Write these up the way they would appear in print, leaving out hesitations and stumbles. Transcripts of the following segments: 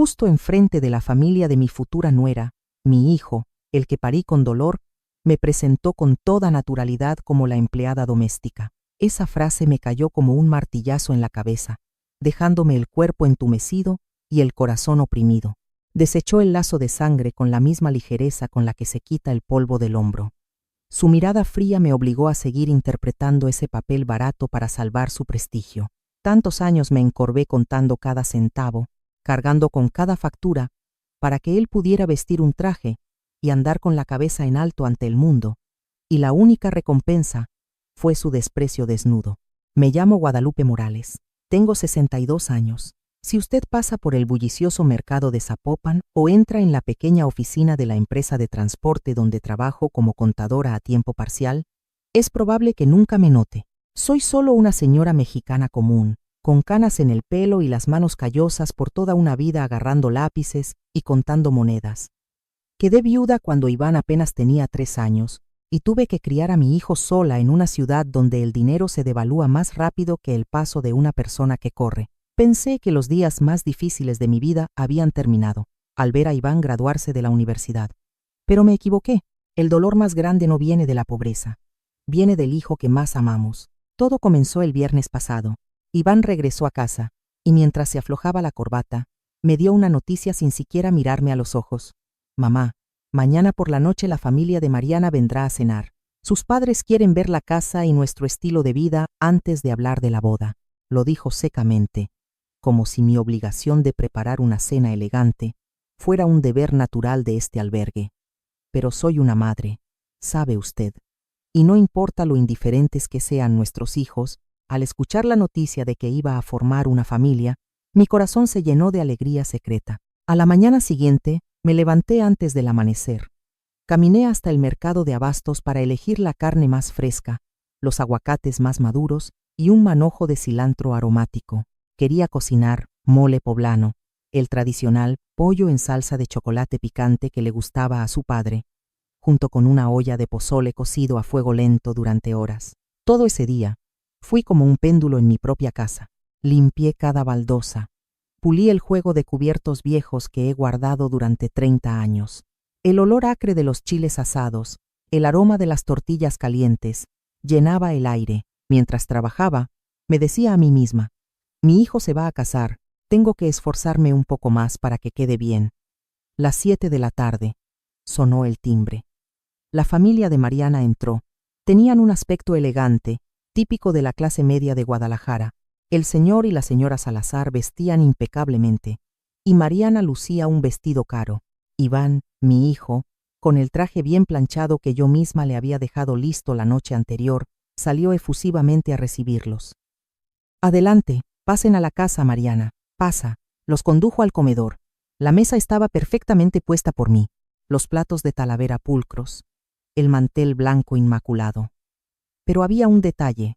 justo enfrente de la familia de mi futura nuera, mi hijo, el que parí con dolor, me presentó con toda naturalidad como la empleada doméstica. Esa frase me cayó como un martillazo en la cabeza, dejándome el cuerpo entumecido y el corazón oprimido. Desechó el lazo de sangre con la misma ligereza con la que se quita el polvo del hombro. Su mirada fría me obligó a seguir interpretando ese papel barato para salvar su prestigio. Tantos años me encorvé contando cada centavo, cargando con cada factura, para que él pudiera vestir un traje y andar con la cabeza en alto ante el mundo, y la única recompensa fue su desprecio desnudo. Me llamo Guadalupe Morales. Tengo 62 años. Si usted pasa por el bullicioso mercado de Zapopan o entra en la pequeña oficina de la empresa de transporte donde trabajo como contadora a tiempo parcial, es probable que nunca me note. Soy solo una señora mexicana común, con canas en el pelo y las manos callosas por toda una vida agarrando lápices y contando monedas. Quedé viuda cuando Iván apenas tenía 3 años y tuve que criar a mi hijo sola en una ciudad donde el dinero se devalúa más rápido que el paso de una persona que corre. Pensé que los días más difíciles de mi vida habían terminado, al ver a Iván graduarse de la universidad. Pero me equivoqué. El dolor más grande no viene de la pobreza. Viene del hijo que más amamos. Todo comenzó el viernes pasado. Iván regresó a casa, y mientras se aflojaba la corbata, me dio una noticia sin siquiera mirarme a los ojos. Mamá, mañana por la noche la familia de Mariana vendrá a cenar. Sus padres quieren ver la casa y nuestro estilo de vida antes de hablar de la boda. Lo dijo secamente, como si mi obligación de preparar una cena elegante fuera un deber natural de este albergue. Pero soy una madre, sabe usted, y no importa lo indiferentes que sean nuestros hijos, al escuchar la noticia de que iba a formar una familia, mi corazón se llenó de alegría secreta. A la mañana siguiente, me levanté antes del amanecer. Caminé hasta el mercado de abastos para elegir la carne más fresca, los aguacates más maduros y un manojo de cilantro aromático. Quería cocinar mole poblano, el tradicional pollo en salsa de chocolate picante que le gustaba a su padre, junto con una olla de pozole cocido a fuego lento durante horas. Todo ese día, fui como un péndulo en mi propia casa. Limpié cada baldosa. Pulí el juego de cubiertos viejos que he guardado durante 30 años. El olor acre de los chiles asados, el aroma de las tortillas calientes, llenaba el aire. Mientras trabajaba, me decía a mí misma, mi hijo se va a casar, tengo que esforzarme un poco más para que quede bien. Las 7 de la tarde. Sonó el timbre. La familia de Mariana entró. Tenían un aspecto elegante, típico de la clase media de Guadalajara. El señor y la señora Salazar vestían impecablemente, y Mariana lucía un vestido caro. Iván, mi hijo, con el traje bien planchado que yo misma le había dejado listo la noche anterior, salió efusivamente a recibirlos. Adelante, pasen a la casa, Mariana. Pasa. Los condujo al comedor. La mesa estaba perfectamente puesta por mí, los platos de Talavera pulcros, el mantel blanco inmaculado. Pero había un detalle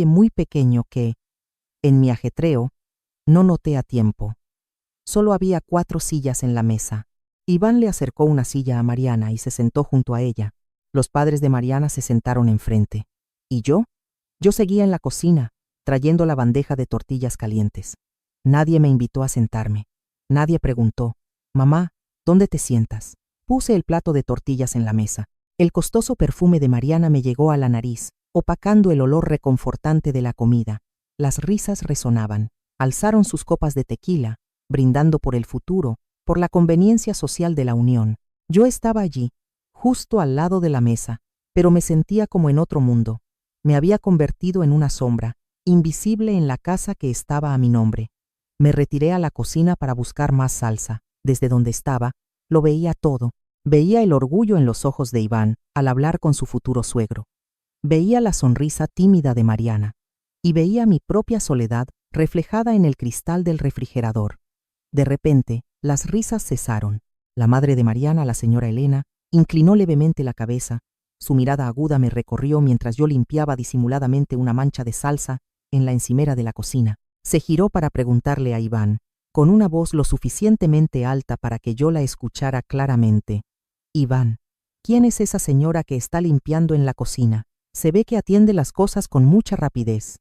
muy pequeño que, en mi ajetreo, no noté a tiempo. Solo había 4 sillas en la mesa. Iván le acercó una silla a Mariana y se sentó junto a ella. Los padres de Mariana se sentaron enfrente. ¿Y yo? Yo seguía en la cocina, trayendo la bandeja de tortillas calientes. Nadie me invitó a sentarme. Nadie preguntó, mamá, ¿dónde te sientas? Puse el plato de tortillas en la mesa. El costoso perfume de Mariana me llegó a la nariz, opacando el olor reconfortante de la comida. Las risas resonaban. Alzaron sus copas de tequila, brindando por el futuro, por la conveniencia social de la unión. Yo estaba allí, justo al lado de la mesa, pero me sentía como en otro mundo. Me había convertido en una sombra, invisible en la casa que estaba a mi nombre. Me retiré a la cocina para buscar más salsa. Desde donde estaba, lo veía todo. Veía el orgullo en los ojos de Iván al hablar con su futuro suegro. Veía la sonrisa tímida de Mariana. Y veía mi propia soledad reflejada en el cristal del refrigerador. De repente, las risas cesaron. La madre de Mariana, la señora Elena, inclinó levemente la cabeza. Su mirada aguda me recorrió mientras yo limpiaba disimuladamente una mancha de salsa en la encimera de la cocina. Se giró para preguntarle a Iván, con una voz lo suficientemente alta para que yo la escuchara claramente. Iván, ¿quién es esa señora que está limpiando en la cocina? Se ve que atiende las cosas con mucha rapidez.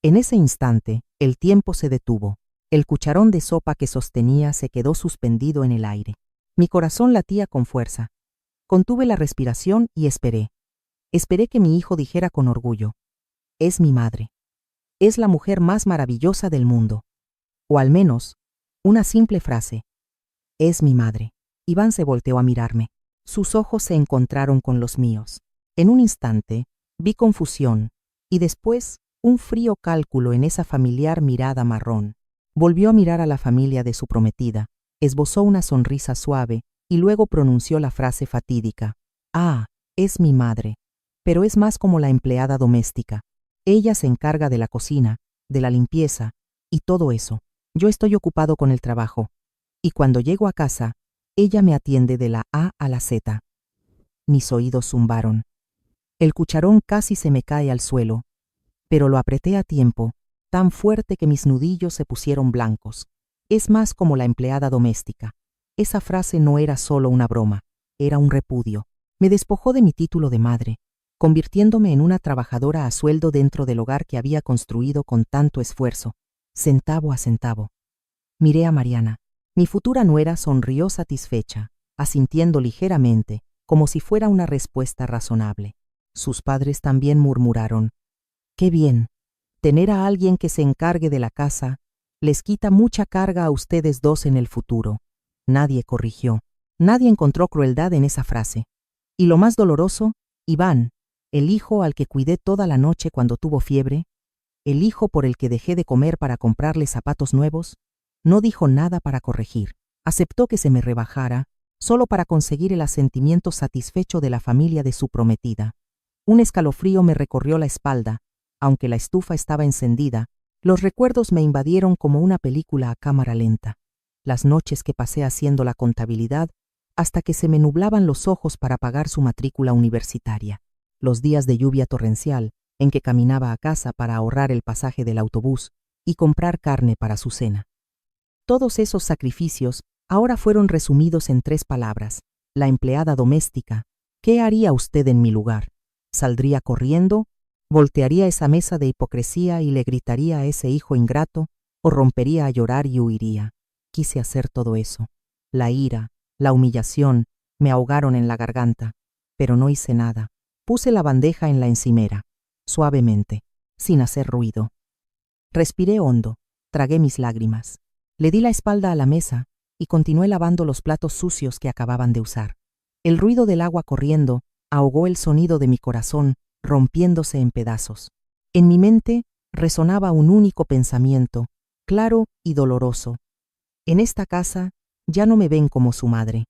En ese instante, el tiempo se detuvo. El cucharón de sopa que sostenía se quedó suspendido en el aire. Mi corazón latía con fuerza. Contuve la respiración y esperé. Esperé que mi hijo dijera con orgullo: es mi madre. Es la mujer más maravillosa del mundo. O al menos, una simple frase: es mi madre. Iván se volteó a mirarme. Sus ojos se encontraron con los míos. En un instante, vi confusión y después un frío cálculo en esa familiar mirada marrón. Volvió a mirar a la familia de su prometida, esbozó una sonrisa suave y luego pronunció la frase fatídica: ah, es mi madre, pero es más como la empleada doméstica. Ella se encarga de la cocina, de la limpieza y todo eso. Yo estoy ocupado con el trabajo. Y cuando llego a casa, ella me atiende de la A a la Z. Mis oídos zumbaron. El cucharón casi se me cae al suelo, pero lo apreté a tiempo, tan fuerte que mis nudillos se pusieron blancos. Es más como la empleada doméstica. Esa frase no era solo una broma, era un repudio. Me despojó de mi título de madre, convirtiéndome en una trabajadora a sueldo dentro del hogar que había construido con tanto esfuerzo, centavo a centavo. Miré a Mariana. Mi futura nuera sonrió satisfecha, asintiendo ligeramente, como si fuera una respuesta razonable. Sus padres también murmuraron: «Qué bien, tener a alguien que se encargue de la casa les quita mucha carga a ustedes dos en el futuro». Nadie corrigió, nadie encontró crueldad en esa frase. Y lo más doloroso, Iván, el hijo al que cuidé toda la noche cuando tuvo fiebre, el hijo por el que dejé de comer para comprarle zapatos nuevos, no dijo nada para corregir. Aceptó que se me rebajara, solo para conseguir el asentimiento satisfecho de la familia de su prometida. Un escalofrío me recorrió la espalda. Aunque la estufa estaba encendida, los recuerdos me invadieron como una película a cámara lenta. Las noches que pasé haciendo la contabilidad hasta que se me nublaban los ojos para pagar su matrícula universitaria. Los días de lluvia torrencial en que caminaba a casa para ahorrar el pasaje del autobús y comprar carne para su cena. Todos esos sacrificios ahora fueron resumidos en 3 palabras: la empleada doméstica. ¿Qué haría usted en mi lugar? ¿Saldría corriendo? ¿Voltearía esa mesa de hipocresía y le gritaría a ese hijo ingrato? ¿O rompería a llorar y huiría? Quise hacer todo eso. La ira, la humillación, me ahogaron en la garganta, pero no hice nada. Puse la bandeja en la encimera, suavemente, sin hacer ruido. Respiré hondo, tragué mis lágrimas. Le di la espalda a la mesa y continué lavando los platos sucios que acababan de usar. El ruido del agua corriendo ahogó el sonido de mi corazón, rompiéndose en pedazos. En mi mente resonaba un único pensamiento, claro y doloroso: en esta casa ya no me ven como su madre.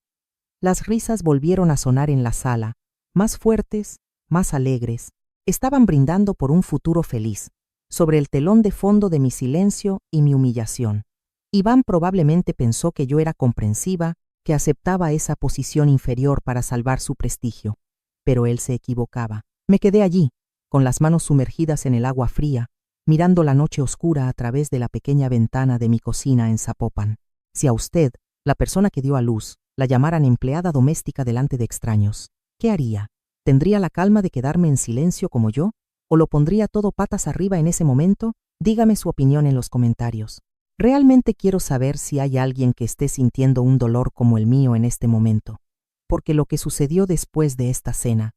Las risas volvieron a sonar en la sala, más fuertes, más alegres. Estaban brindando por un futuro feliz, sobre el telón de fondo de mi silencio y mi humillación. Iván probablemente pensó que yo era comprensiva, que aceptaba esa posición inferior para salvar su prestigio. Pero él se equivocaba. Me quedé allí, con las manos sumergidas en el agua fría, mirando la noche oscura a través de la pequeña ventana de mi cocina en Zapopan. Si a usted, la persona que dio a luz, la llamaran empleada doméstica delante de extraños, ¿qué haría? ¿Tendría la calma de quedarme en silencio como yo? ¿O lo pondría todo patas arriba en ese momento? Dígame su opinión en los comentarios. Realmente quiero saber si hay alguien que esté sintiendo un dolor como el mío en este momento, porque lo que sucedió después de esta cena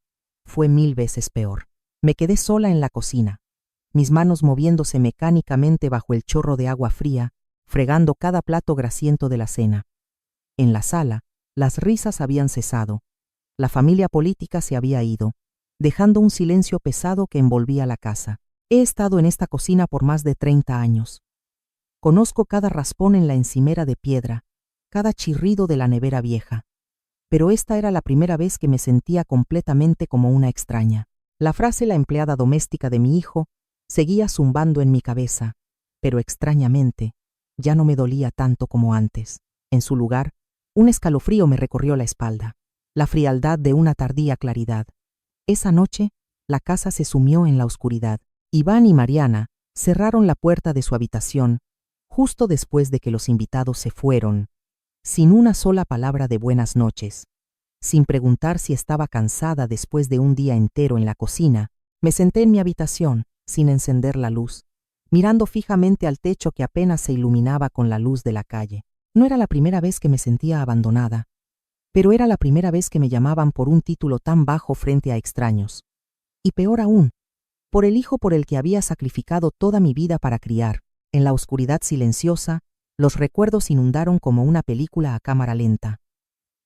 fue 1000 veces peor. Me quedé sola en la cocina, mis manos moviéndose mecánicamente bajo el chorro de agua fría, fregando cada plato grasiento de la cena. En la sala, las risas habían cesado. La familia política se había ido, dejando un silencio pesado que envolvía la casa. He estado en esta cocina por más de 30 años. Conozco cada raspón en la encimera de piedra, cada chirrido de la nevera vieja. Pero esta era la primera vez que me sentía completamente como una extraña. La frase «la empleada doméstica de mi hijo» seguía zumbando en mi cabeza, pero extrañamente, ya no me dolía tanto como antes. En su lugar, un escalofrío me recorrió la espalda, la frialdad de una tardía claridad. Esa noche, la casa se sumió en la oscuridad. Iván y Mariana cerraron la puerta de su habitación justo después de que los invitados se fueron, sin una sola palabra de buenas noches. Sin preguntar si estaba cansada después de un día entero en la cocina, me senté en mi habitación, sin encender la luz. mirando fijamente al techo que apenas se iluminaba con la luz de la calle. No era la primera vez que me sentía abandonada, pero era la primera vez que me llamaban por un título tan bajo frente a extraños. Y peor aún, por el hijo por el que había sacrificado toda mi vida para criar. En la oscuridad silenciosa, los recuerdos inundaron como una película a cámara lenta.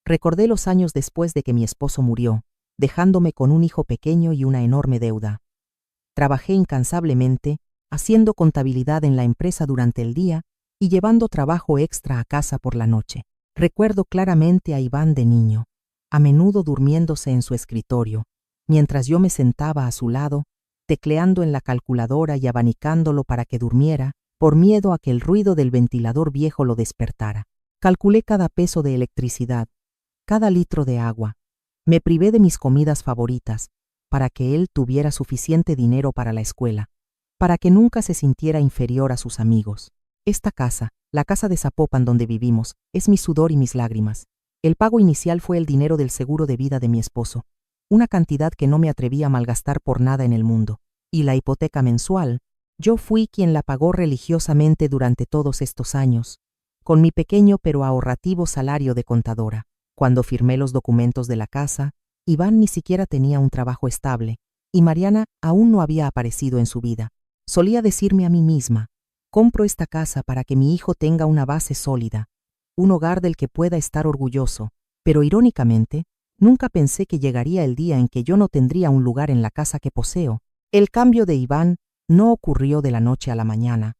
Recordé los años después de que mi esposo murió, dejándome con un hijo pequeño y una enorme deuda. Trabajé incansablemente, haciendo contabilidad en la empresa durante el día y llevando trabajo extra a casa por la noche. Recuerdo claramente a Iván de niño, a menudo durmiéndose en su escritorio, mientras yo me sentaba a su lado, tecleando en la calculadora y abanicándolo para que durmiera, por miedo a que el ruido del ventilador viejo lo despertara. Calculé cada peso de electricidad, cada litro de agua. Me privé de mis comidas favoritas, para que él tuviera suficiente dinero para la escuela, para que nunca se sintiera inferior a sus amigos. Esta casa, la casa de Zapopan donde vivimos, es mi sudor y mis lágrimas. El pago inicial fue el dinero del seguro de vida de mi esposo, una cantidad que no me atreví a malgastar por nada en el mundo. Y la hipoteca mensual, yo fui quien la pagó religiosamente durante todos estos años, con mi pequeño pero ahorrativo salario de contadora. Cuando firmé los documentos de la casa, Iván ni siquiera tenía un trabajo estable, y Mariana aún no había aparecido en su vida. Solía decirme a mí misma: compro esta casa para que mi hijo tenga una base sólida, un hogar del que pueda estar orgulloso, pero irónicamente, nunca pensé que llegaría el día en que yo no tendría un lugar en la casa que poseo. El cambio de Iván no ocurrió de la noche a la mañana.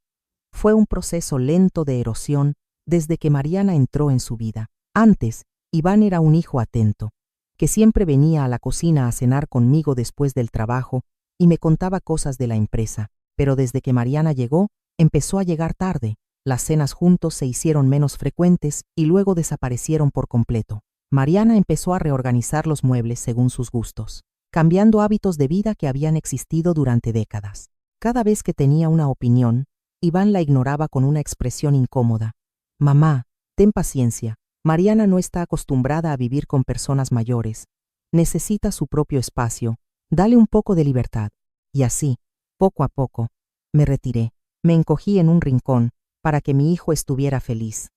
Fue un proceso lento de erosión desde que Mariana entró en su vida. Antes, Iván era un hijo atento, que siempre venía a la cocina a cenar conmigo después del trabajo y me contaba cosas de la empresa, pero desde que Mariana llegó, empezó a llegar tarde. Las cenas juntos se hicieron menos frecuentes y luego desaparecieron por completo. Mariana empezó a reorganizar los muebles según sus gustos, cambiando hábitos de vida que habían existido durante décadas. Cada vez que tenía una opinión, Iván la ignoraba con una expresión incómoda. Mamá, ten paciencia. Mariana no está acostumbrada a vivir con personas mayores. Necesita su propio espacio. Dale un poco de libertad. Y así, poco a poco, me retiré. Me encogí en un rincón para que mi hijo estuviera feliz.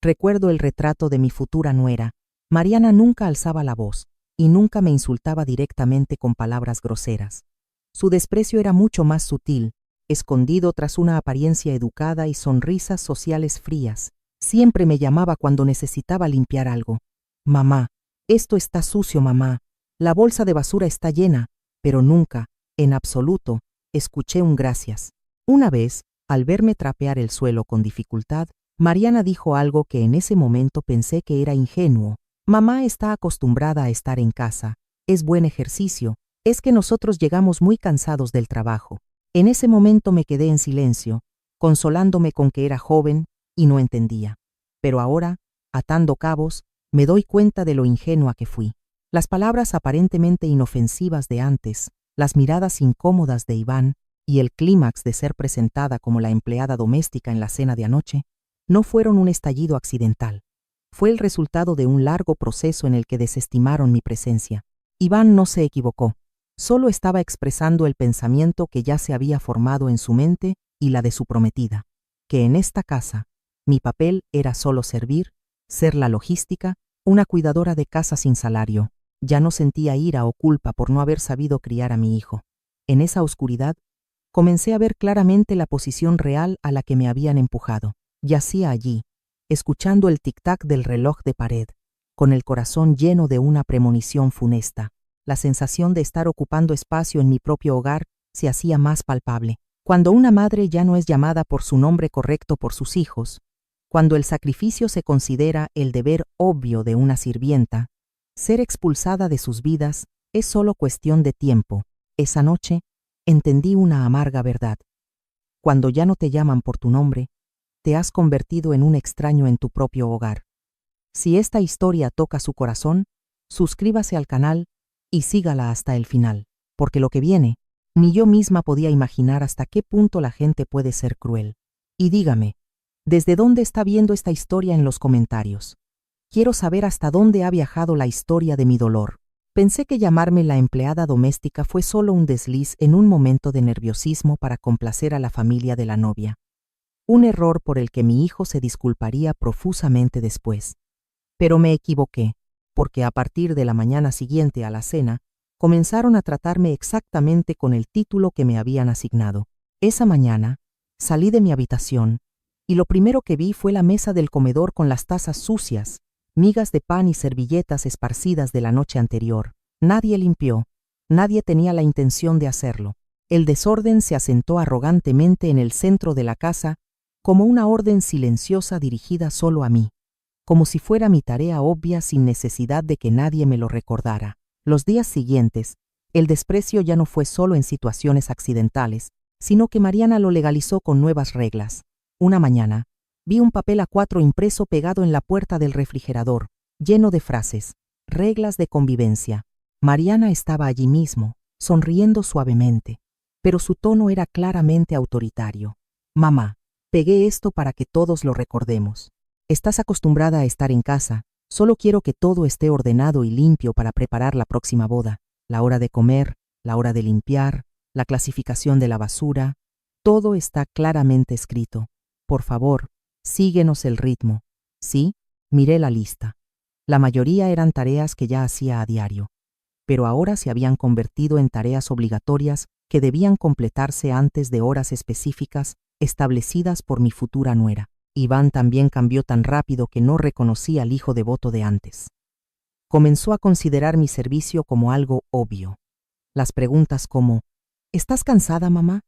Recuerdo el retrato de mi futura nuera. Mariana nunca alzaba la voz y nunca me insultaba directamente con palabras groseras. Su desprecio era mucho más sutil, escondido tras una apariencia educada y sonrisas sociales frías. Siempre me llamaba cuando necesitaba limpiar algo. Mamá, esto está sucio, mamá. La bolsa de basura está llena, pero nunca, en absoluto, escuché un gracias. Una vez, al verme trapear el suelo con dificultad, Mariana dijo algo que en ese momento pensé que era ingenuo. Mamá está acostumbrada a estar en casa. Es buen ejercicio. Es que nosotros llegamos muy cansados del trabajo. En ese momento me quedé en silencio, consolándome con que era joven y no entendía. Pero ahora, atando cabos, me doy cuenta de lo ingenua que fui. Las palabras aparentemente inofensivas de antes, las miradas incómodas de Iván y el clímax de ser presentada como la empleada doméstica en la cena de anoche, no fueron un estallido accidental. Fue el resultado de un largo proceso en el que desestimaron mi presencia. Iván no se equivocó. Solo estaba expresando el pensamiento que ya se había formado en su mente y la de su prometida, que en esta casa, mi papel era solo servir, ser la logística, una cuidadora de casa sin salario. Ya no sentía ira o culpa por no haber sabido criar a mi hijo. En esa oscuridad, comencé a ver claramente la posición real a la que me habían empujado. Yacía allí, escuchando el tic-tac del reloj de pared, con el corazón lleno de una premonición funesta. La sensación de estar ocupando espacio en mi propio hogar se hacía más palpable. Cuando una madre ya no es llamada por su nombre correcto por sus hijos, cuando el sacrificio se considera el deber obvio de una sirvienta, ser expulsada de sus vidas es solo cuestión de tiempo. Esa noche entendí una amarga verdad. Cuando ya no te llaman por tu nombre, te has convertido en un extraño en tu propio hogar. Si esta historia toca su corazón, suscríbase al canal y sígala hasta el final, porque lo que viene, ni yo misma podía imaginar hasta qué punto la gente puede ser cruel. Y dígame, ¿desde dónde está viendo esta historia en los comentarios? Quiero saber hasta dónde ha viajado la historia de mi dolor. Pensé que llamarme la empleada doméstica fue solo un desliz en un momento de nerviosismo para complacer a la familia de la novia. Un error por el que mi hijo se disculparía profusamente después. Pero me equivoqué, porque a partir de la mañana siguiente a la cena, comenzaron a tratarme exactamente con el título que me habían asignado. Esa mañana, salí de mi habitación, y lo primero que vi fue la mesa del comedor con las tazas sucias, migas de pan y servilletas esparcidas de la noche anterior. Nadie limpió, nadie tenía la intención de hacerlo. El desorden se asentó arrogantemente en el centro de la casa como una orden silenciosa dirigida solo a mí, como si fuera mi tarea obvia sin necesidad de que nadie me lo recordara. Los días siguientes, el desprecio ya no fue solo en situaciones accidentales, sino que Mariana lo legalizó con nuevas reglas. Una mañana, vi un papel A4 impreso pegado en la puerta del refrigerador, lleno de frases, reglas de convivencia. Mariana estaba allí mismo, sonriendo suavemente, pero su tono era claramente autoritario. Mamá, pegué esto para que todos lo recordemos. Estás acostumbrada a estar en casa, solo quiero que todo esté ordenado y limpio para preparar la próxima boda. La hora de comer, la hora de limpiar, la clasificación de la basura, todo está claramente escrito. Por favor, síguenos el ritmo. Sí, miré la lista. La mayoría eran tareas que ya hacía a diario, pero ahora se habían convertido en tareas obligatorias que debían completarse antes de horas específicas establecidas por mi futura nuera. Iván también cambió tan rápido que no reconocí al hijo devoto de antes. Comenzó a considerar mi servicio como algo obvio. Las preguntas como, ¿estás cansada, mamá?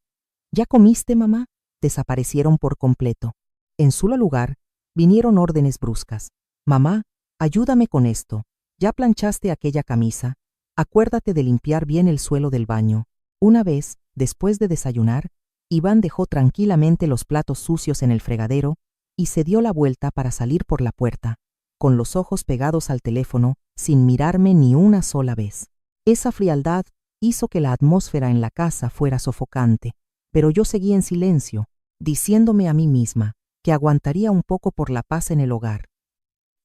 ¿Ya comiste, mamá?, desaparecieron por completo. En su lugar, vinieron órdenes bruscas. Mamá, ayúdame con esto. ¿Ya planchaste aquella camisa? Acuérdate de limpiar bien el suelo del baño. Una vez, después de desayunar, Iván dejó tranquilamente los platos sucios en el fregadero y se dio la vuelta para salir por la puerta, con los ojos pegados al teléfono, sin mirarme ni una sola vez. Esa frialdad hizo que la atmósfera en la casa fuera sofocante, pero yo seguí en silencio, diciéndome a mí misma que aguantaría un poco por la paz en el hogar.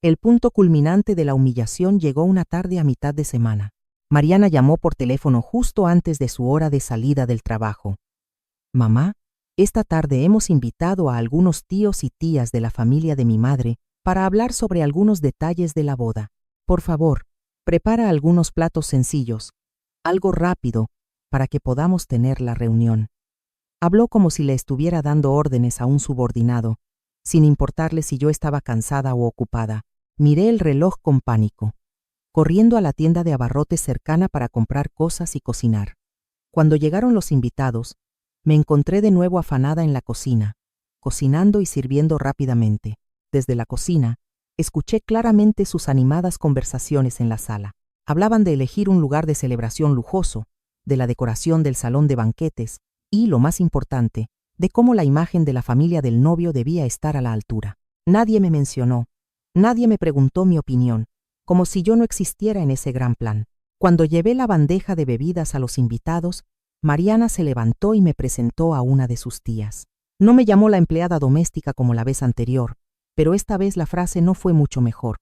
El punto culminante de la humillación llegó una tarde a mitad de semana. Mariana llamó por teléfono justo antes de su hora de salida del trabajo. Mamá, esta tarde hemos invitado a algunos tíos y tías de la familia de mi madre para hablar sobre algunos detalles de la boda. Por favor, prepara algunos platos sencillos, algo rápido, para que podamos tener la reunión. Habló como si le estuviera dando órdenes a un subordinado, sin importarle si yo estaba cansada o ocupada. Miré el reloj con pánico, corriendo a la tienda de abarrotes cercana para comprar cosas y cocinar. Cuando llegaron los invitados, me encontré de nuevo afanada en la cocina, cocinando y sirviendo rápidamente. Desde la cocina, escuché claramente sus animadas conversaciones en la sala. Hablaban de elegir un lugar de celebración lujoso, de la decoración del salón de banquetes y, lo más importante, de cómo la imagen de la familia del novio debía estar a la altura. Nadie me mencionó, nadie me preguntó mi opinión, como si yo no existiera en ese gran plan. Cuando llevé la bandeja de bebidas a los invitados, Mariana se levantó y me presentó a una de sus tías. No me llamó la empleada doméstica como la vez anterior, pero esta vez la frase no fue mucho mejor.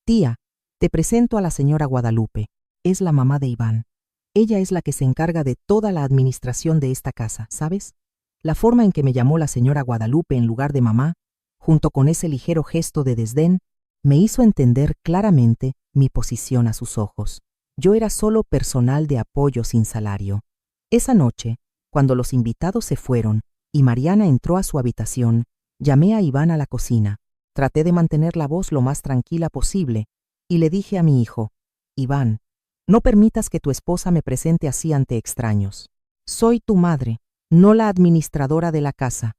Tía, te presento a la señora Guadalupe. Es la mamá de Iván. Ella es la que se encarga de toda la administración de esta casa, ¿sabes? La forma en que me llamó la señora Guadalupe en lugar de mamá, junto con ese ligero gesto de desdén, me hizo entender claramente mi posición a sus ojos. Yo era solo personal de apoyo sin salario. Esa noche, cuando los invitados se fueron y Mariana entró a su habitación, llamé a Iván a la cocina. Traté de mantener la voz lo más tranquila posible y le dije a mi hijo, Iván, no permitas que tu esposa me presente así ante extraños. Soy tu madre, no la administradora de la casa.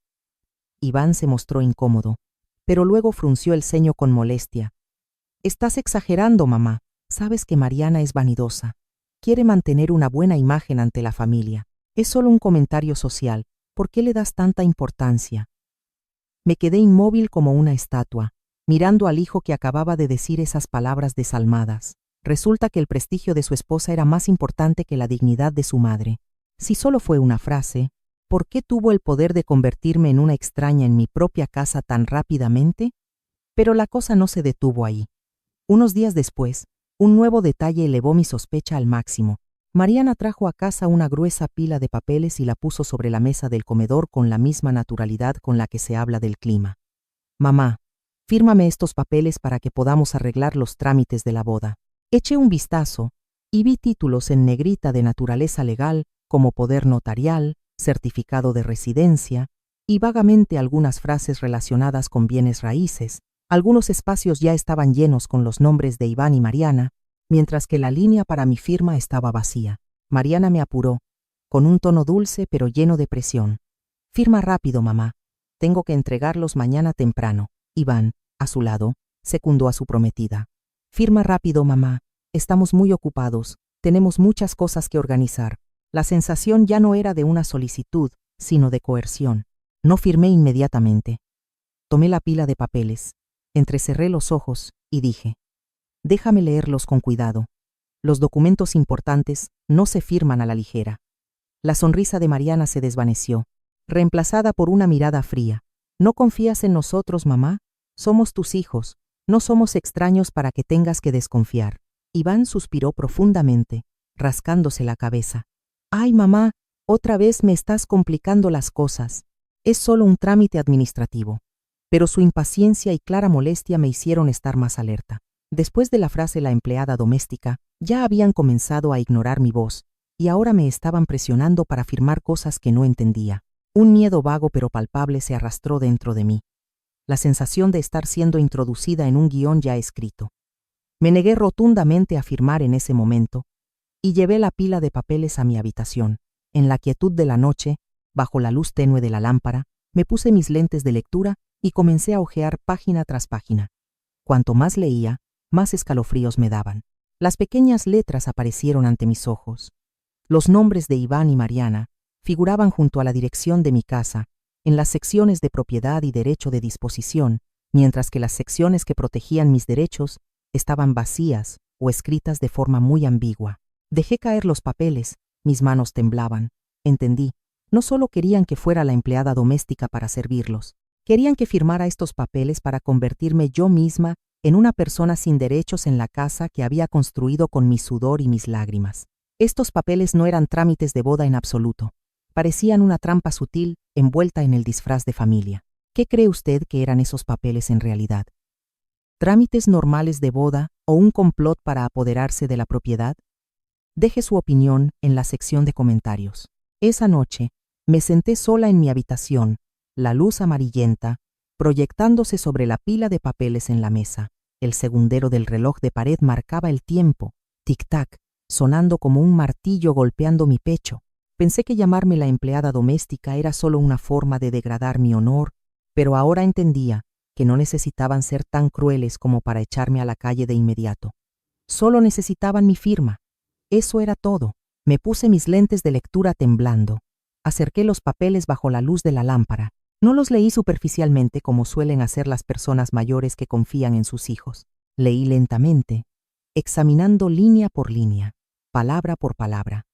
Iván se mostró incómodo, pero luego frunció el ceño con molestia. Estás exagerando, mamá. Sabes que Mariana es vanidosa. Quiere mantener una buena imagen ante la familia. Es solo un comentario social. ¿Por qué le das tanta importancia? Me quedé inmóvil como una estatua, mirando al hijo que acababa de decir esas palabras desalmadas. Resulta que el prestigio de su esposa era más importante que la dignidad de su madre. Si solo fue una frase, ¿por qué tuvo el poder de convertirme en una extraña en mi propia casa tan rápidamente? Pero la cosa no se detuvo ahí. Unos días después, Un nuevo detalle elevó mi sospecha al máximo. Mariana trajo a casa una gruesa pila de papeles y la puso sobre la mesa del comedor con la misma naturalidad con la que se habla del clima. Mamá, fírmame estos papeles para que podamos arreglar los trámites de la boda. Eché un vistazo y vi títulos en negrita de naturaleza legal como poder notarial, certificado de residencia y vagamente algunas frases relacionadas con bienes raíces. Algunos espacios ya estaban llenos con los nombres de Iván y Mariana, mientras que la línea para mi firma estaba vacía. Mariana me apuró, con un tono dulce pero lleno de presión. Firma rápido, mamá. Tengo que entregarlos mañana temprano. Iván, a su lado, secundó a su prometida. Firma rápido, mamá. Estamos muy ocupados. Tenemos muchas cosas que organizar. La sensación ya no era de una solicitud, sino de coerción. No firmé inmediatamente. Tomé la pila de papeles, entrecerré los ojos y dije: déjame leerlos con cuidado. Los documentos importantes no se firman a la ligera. La sonrisa de Mariana se desvaneció, reemplazada por una mirada fría. ¿No confías en nosotros, mamá? Somos tus hijos. No somos extraños para que tengas que desconfiar. Iván suspiró profundamente, rascándose la cabeza. Ay, mamá, otra vez me estás complicando las cosas. Es solo un trámite administrativo. Pero su impaciencia y clara molestia me hicieron estar más alerta. Después de la frase la empleada doméstica, ya habían comenzado a ignorar mi voz, y ahora me estaban presionando para firmar cosas que no entendía. Un miedo vago pero palpable se arrastró dentro de mí. La sensación de estar siendo introducida en un guión ya escrito. Me negué rotundamente a firmar en ese momento, y llevé la pila de papeles a mi habitación. En la quietud de la noche, bajo la luz tenue de la lámpara, me puse mis lentes de lectura y comencé a hojear página tras página. Cuanto más leía, más escalofríos me daban. Las pequeñas letras aparecieron ante mis ojos. Los nombres de Iván y Mariana figuraban junto a la dirección de mi casa, en las secciones de propiedad y derecho de disposición, mientras que las secciones que protegían mis derechos estaban vacías o escritas de forma muy ambigua. Dejé caer los papeles, mis manos temblaban. Entendí, no solo querían que fuera la empleada doméstica para servirlos, querían que firmara estos papeles para convertirme yo misma en una persona sin derechos en la casa que había construido con mi sudor y mis lágrimas. Estos papeles no eran trámites de boda en absoluto. Parecían una trampa sutil envuelta en el disfraz de familia. ¿Qué cree usted que eran esos papeles en realidad? ¿Trámites normales de boda o un complot para apoderarse de la propiedad? Deje su opinión en la sección de comentarios. Esa noche, me senté sola en mi habitación, la luz amarillenta, proyectándose sobre la pila de papeles en la mesa. El segundero del reloj de pared marcaba el tiempo, tic-tac, sonando como un martillo golpeando mi pecho. Pensé que llamarme la empleada doméstica era solo una forma de degradar mi honor, pero ahora entendía que no necesitaban ser tan crueles como para echarme a la calle de inmediato. Solo necesitaban mi firma. Eso era todo. Me puse mis lentes de lectura temblando. Acerqué los papeles bajo la luz de la lámpara. No los leí superficialmente como suelen hacer las personas mayores que confían en sus hijos. Leí lentamente, examinando línea por línea, palabra por palabra.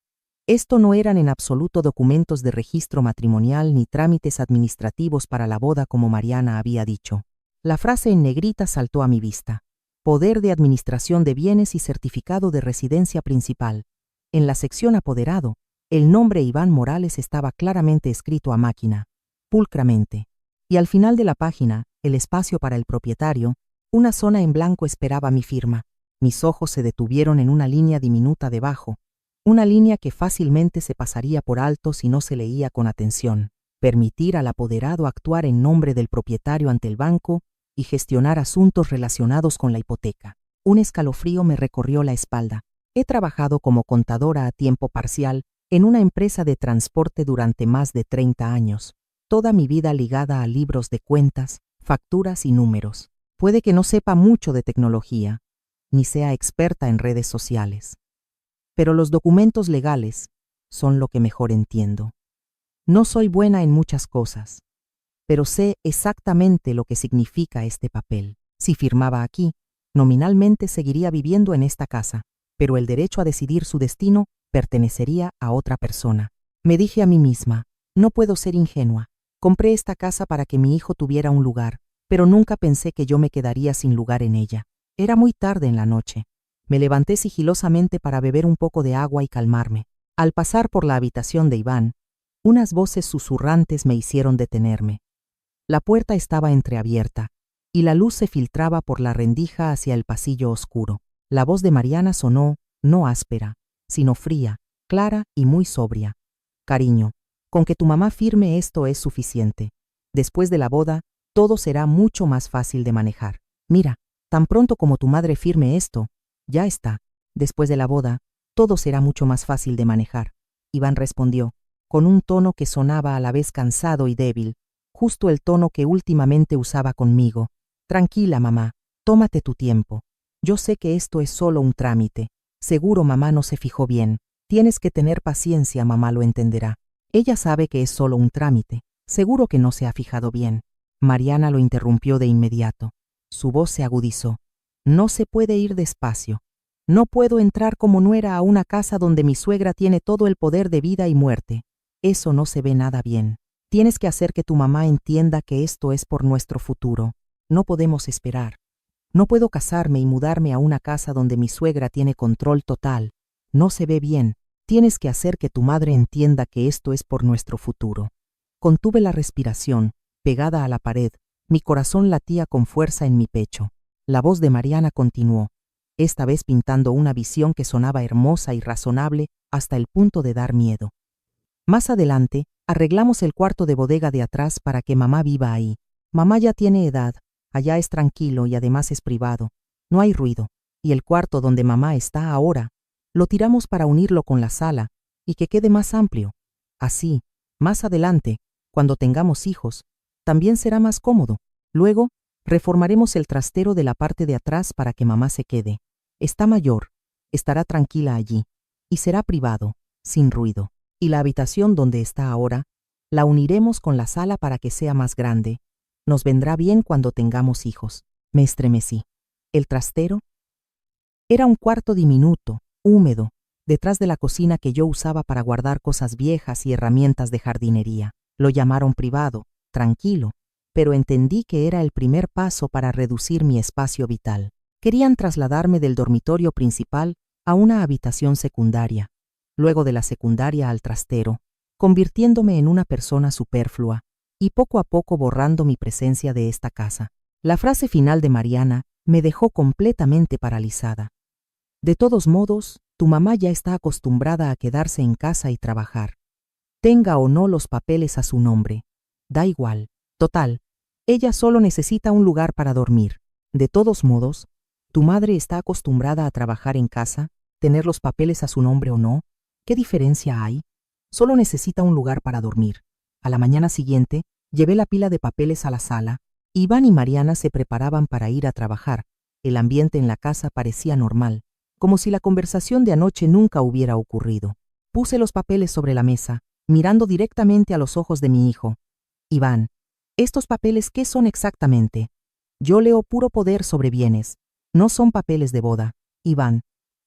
Esto no eran en absoluto documentos de registro matrimonial ni trámites administrativos para la boda como Mariana había dicho. La frase en negrita saltó a mi vista. Poder de administración de bienes y certificado de residencia principal. En la sección apoderado, el nombre Iván Morales estaba claramente escrito a máquina, pulcramente. Y al final de la página, el espacio para el propietario, una zona en blanco esperaba mi firma. Mis ojos se detuvieron en una línea diminuta debajo, una línea que fácilmente se pasaría por alto si no se leía con atención. Permitir al apoderado actuar en nombre del propietario ante el banco y gestionar asuntos relacionados con la hipoteca. Un escalofrío me recorrió la espalda. He trabajado como contadora a tiempo parcial en una empresa de transporte durante más de 30 años, toda mi vida ligada a libros de cuentas, facturas y números. Puede que no sepa mucho de tecnología, ni sea experta en redes sociales. Pero los documentos legales son lo que mejor entiendo. No soy buena en muchas cosas, pero sé exactamente lo que significa este papel. Si firmaba aquí, nominalmente seguiría viviendo en esta casa, pero el derecho a decidir su destino pertenecería a otra persona. Me dije a mí misma, no puedo ser ingenua. Compré esta casa para que mi hijo tuviera un lugar, pero nunca pensé que yo me quedaría sin lugar en ella. Era muy tarde en la noche. Me levanté sigilosamente para beber un poco de agua y calmarme. Al pasar por la habitación de Iván, unas voces susurrantes me hicieron detenerme. La puerta estaba entreabierta, y la luz se filtraba por la rendija hacia el pasillo oscuro. La voz de Mariana sonó, no áspera, sino fría, clara y muy sobria. Cariño, con que tu mamá firme esto es suficiente. Después de la boda, todo será mucho más fácil de manejar. Mira, tan pronto como tu madre firme esto, ya está. Después de la boda, todo será mucho más fácil de manejar. Iván respondió, con un tono que sonaba a la vez cansado y débil, justo el tono que últimamente usaba conmigo. Tranquila, mamá, tómate tu tiempo. Yo sé que esto es solo un trámite. Seguro mamá no se fijó bien. Tienes que tener paciencia, mamá lo entenderá. Ella sabe que es solo un trámite. Seguro que no se ha fijado bien. Mariana lo interrumpió de inmediato. Su voz se agudizó. No se puede ir despacio. No puedo entrar como nuera a una casa donde mi suegra tiene todo el poder de vida y muerte. Eso no se ve nada bien. Tienes que hacer que tu mamá entienda que esto es por nuestro futuro. No podemos esperar. No puedo casarme y mudarme a una casa donde mi suegra tiene control total. No se ve bien. Tienes que hacer que tu madre entienda que esto es por nuestro futuro. Contuve la respiración, pegada a la pared. Mi corazón latía con fuerza en mi pecho. La voz de Mariana continuó, esta vez pintando una visión que sonaba hermosa y razonable hasta el punto de dar miedo. Más adelante, arreglamos el cuarto de bodega de atrás para que mamá viva ahí. Mamá ya tiene edad, allá es tranquilo y además es privado. No hay ruido. Y el cuarto donde mamá está ahora, lo tiramos para unirlo con la sala y que quede más amplio. Así, más adelante, cuando tengamos hijos, también será más cómodo. Luego, reformaremos el trastero de la parte de atrás para que mamá se quede. Está mayor, estará tranquila allí, y será privado, sin ruido. Y la habitación donde está ahora, la uniremos con la sala para que sea más grande. Nos vendrá bien cuando tengamos hijos. Me estremecí. El trastero era un cuarto diminuto, húmedo, detrás de la cocina que yo usaba para guardar cosas viejas y herramientas de jardinería. Lo llamaron privado, tranquilo, pero entendí que era el primer paso para reducir mi espacio vital. Querían trasladarme del dormitorio principal a una habitación secundaria, luego de la secundaria al trastero, convirtiéndome en una persona superflua y poco a poco borrando mi presencia de esta casa. La frase final de Mariana me dejó completamente paralizada. De todos modos, tu mamá ya está acostumbrada a quedarse en casa y trabajar. Tenga o no los papeles a su nombre. Da igual. Total, ella solo necesita un lugar para dormir. De todos modos, tu madre está acostumbrada a trabajar en casa, tener los papeles a su nombre o no. ¿Qué diferencia hay? Solo necesita un lugar para dormir. A la mañana siguiente, llevé la pila de papeles a la sala. Iván y Mariana se preparaban para ir a trabajar. El ambiente en la casa parecía normal, como si la conversación de anoche nunca hubiera ocurrido. Puse los papeles sobre la mesa, mirando directamente a los ojos de mi hijo. Iván, ¿estos papeles qué son exactamente? Yo leo puro poder sobre bienes. No son papeles de boda. Iván,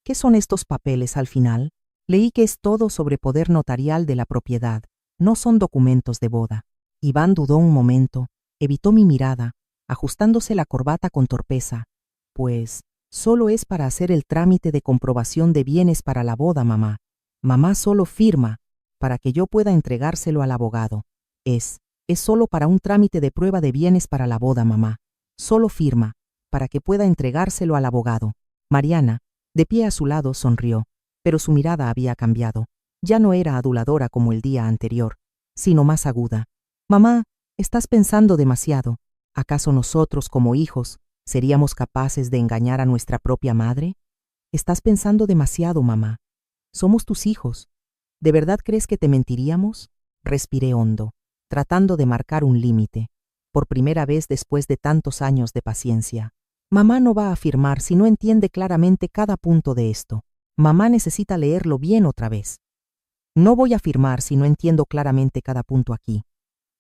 ¿qué son estos papeles al final? Leí que es todo sobre poder notarial de la propiedad. No son documentos de boda. Iván dudó un momento, evitó mi mirada, ajustándose la corbata con torpeza. Pues, solo es para hacer el trámite de comprobación de bienes para la boda, mamá. Mamá solo firma, para que yo pueda entregárselo al abogado. Es solo para un trámite de prueba de bienes para la boda, mamá. Solo firma, para que pueda entregárselo al abogado. Mariana, de pie a su lado, sonrió, pero su mirada había cambiado. Ya no era aduladora como el día anterior, sino más aguda. Mamá, estás pensando demasiado. ¿Acaso nosotros, como hijos, seríamos capaces de engañar a nuestra propia madre? Estás pensando demasiado, mamá. Somos tus hijos. ¿De verdad crees que te mentiríamos? Respiré hondo, tratando de marcar un límite, por primera vez después de tantos años de paciencia. Mamá no va a afirmar si no entiende claramente cada punto de esto. Mamá necesita leerlo bien otra vez. No voy a afirmar si no entiendo claramente cada punto aquí.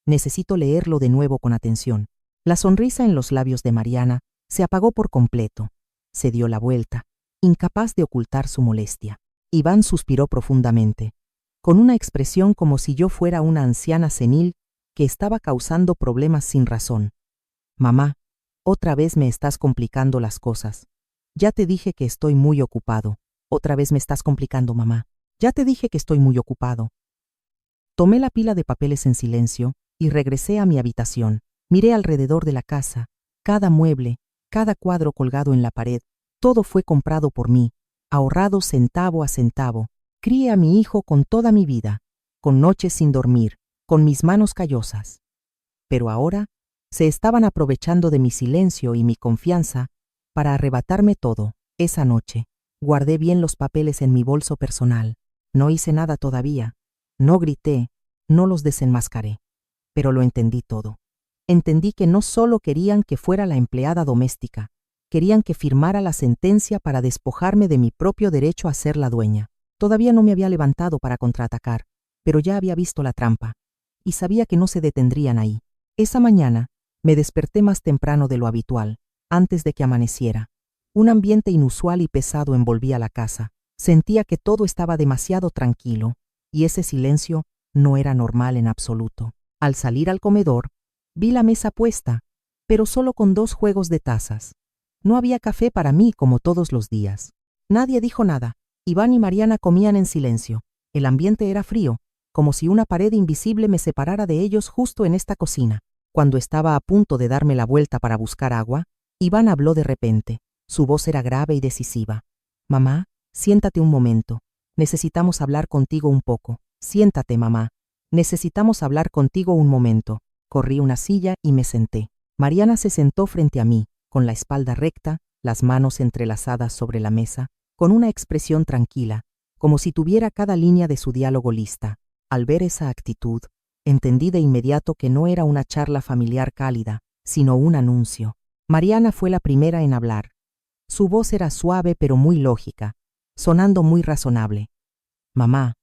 Necesito leerlo de nuevo con atención. La sonrisa en los labios de Mariana se apagó por completo. Se dio la vuelta, incapaz de ocultar su molestia. Iván suspiró profundamente, con una expresión como si yo fuera una anciana senil que estaba causando problemas sin razón. Mamá, otra vez me estás complicando las cosas. Ya te dije que estoy muy ocupado. Otra vez me estás complicando, mamá. Ya te dije que estoy muy ocupado. Tomé la pila de papeles en silencio y regresé a mi habitación. Miré alrededor de la casa. Cada mueble, cada cuadro colgado en la pared, todo fue comprado por mí, ahorrado centavo a centavo. Crié a mi hijo con toda mi vida, con noches sin dormir, con mis manos callosas. Pero ahora se estaban aprovechando de mi silencio y mi confianza para arrebatarme todo. Esa noche, guardé bien los papeles en mi bolso personal. No hice nada todavía. No grité, no los desenmascaré. Pero lo entendí todo. Entendí que no solo querían que fuera la empleada doméstica, querían que firmara la sentencia para despojarme de mi propio derecho a ser la dueña. Todavía no me había levantado para contraatacar, pero ya había visto la trampa, y sabía que no se detendrían ahí. Esa mañana, me desperté más temprano de lo habitual, antes de que amaneciera. Un ambiente inusual y pesado envolvía la casa. Sentía que todo estaba demasiado tranquilo, y ese silencio no era normal en absoluto. Al salir al comedor, vi la mesa puesta, pero solo con 2 juegos de tazas. No había café para mí como todos los días. Nadie dijo nada. Iván y Mariana comían en silencio. El ambiente era frío, como si una pared invisible me separara de ellos justo en esta cocina. Cuando estaba a punto de darme la vuelta para buscar agua, Iván habló de repente. Su voz era grave y decisiva. «Mamá, siéntate un momento. Necesitamos hablar contigo un poco. Siéntate, mamá. Necesitamos hablar contigo un momento». Corrí una silla y me senté. Mariana se sentó frente a mí, con la espalda recta, las manos entrelazadas sobre la mesa, con una expresión tranquila, como si tuviera cada línea de su diálogo lista. Al ver esa actitud, entendí de inmediato que no era una charla familiar cálida, sino un anuncio. Mariana fue la primera en hablar. Su voz era suave pero muy lógica, sonando muy razonable. «Mamá,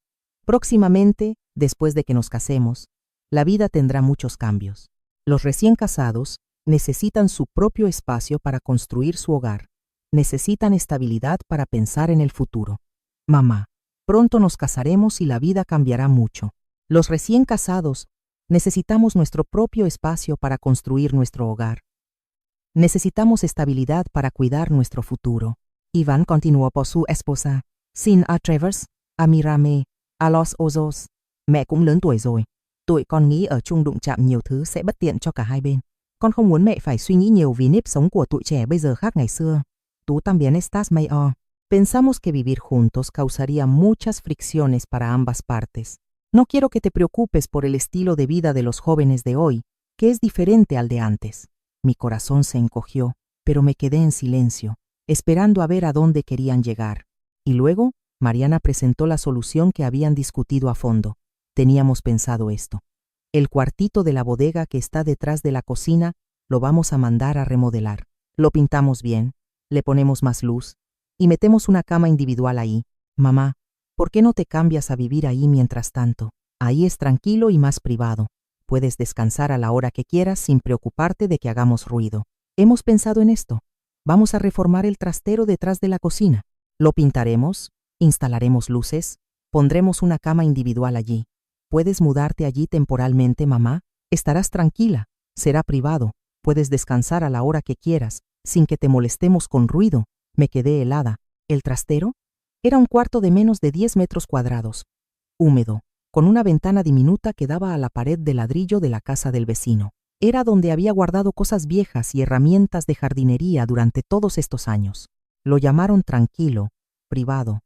próximamente, después de que nos casemos, la vida tendrá muchos cambios. Los recién casados necesitan su propio espacio para construir su hogar. Necesitan estabilidad para pensar en el futuro. Mamá, pronto nos casaremos y la vida cambiará mucho. Los recién casados necesitamos nuestro propio espacio para construir nuestro hogar. Necesitamos estabilidad para cuidar nuestro futuro». Iván continuó por su esposa. «Xin Travers, Amirame, a los ojos. Mẹ cũng lớn tuổi rồi. Tụi con nghĩ ở chung đụng chạm nhiều thứ sẽ bất tiện cho cả hai bên. Con không muốn mẹ phải suy nghĩ nhiều vì nếp sống của tụi trẻ bây giờ khác ngày xưa. Tú también estás mayor». Pensamos que vivir juntos causaría muchas fricciones para ambas partes. No quiero que te preocupes por el estilo de vida de los jóvenes de hoy, que es diferente al de antes. Mi corazón se encogió, pero me quedé en silencio, esperando a ver a dónde querían llegar. Y luego, Mariana presentó la solución que habían discutido a fondo. Teníamos pensado esto. El cuartito de la bodega que está detrás de la cocina lo vamos a mandar a remodelar. Lo pintamos bien, le ponemos más luz y metemos una cama individual ahí. Mamá, ¿por qué no te cambias a vivir ahí mientras tanto? Ahí es tranquilo y más privado. Puedes descansar a la hora que quieras sin preocuparte de que hagamos ruido. Hemos pensado en esto. Vamos a reformar el trastero detrás de la cocina. Lo pintaremos, instalaremos luces, pondremos una cama individual allí. Puedes mudarte allí temporalmente, mamá. Estarás tranquila, será privado. Puedes descansar a la hora que quieras, sin que te molestemos con ruido. Me quedé helada. ¿El trastero? Era un cuarto de menos de 10 metros cuadrados. Húmedo, con una ventana diminuta que daba a la pared de ladrillo de la casa del vecino. Era donde había guardado cosas viejas y herramientas de jardinería durante todos estos años. Lo llamaron tranquilo, privado,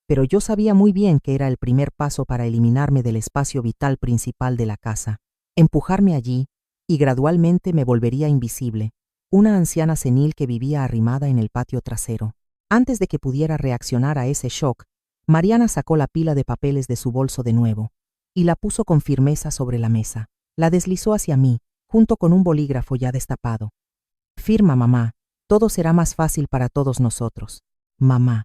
pero yo sabía muy bien que era el primer paso para eliminarme del espacio vital principal de la casa, empujarme allí, y gradualmente me volvería invisible, una anciana senil que vivía arrimada en el patio trasero. Antes de que pudiera reaccionar a ese shock, Mariana sacó la pila de papeles de su bolso de nuevo, y la puso con firmeza sobre la mesa. La deslizó hacia mí, junto con un bolígrafo ya destapado. «Firma, mamá, todo será más fácil para todos nosotros. Mamá,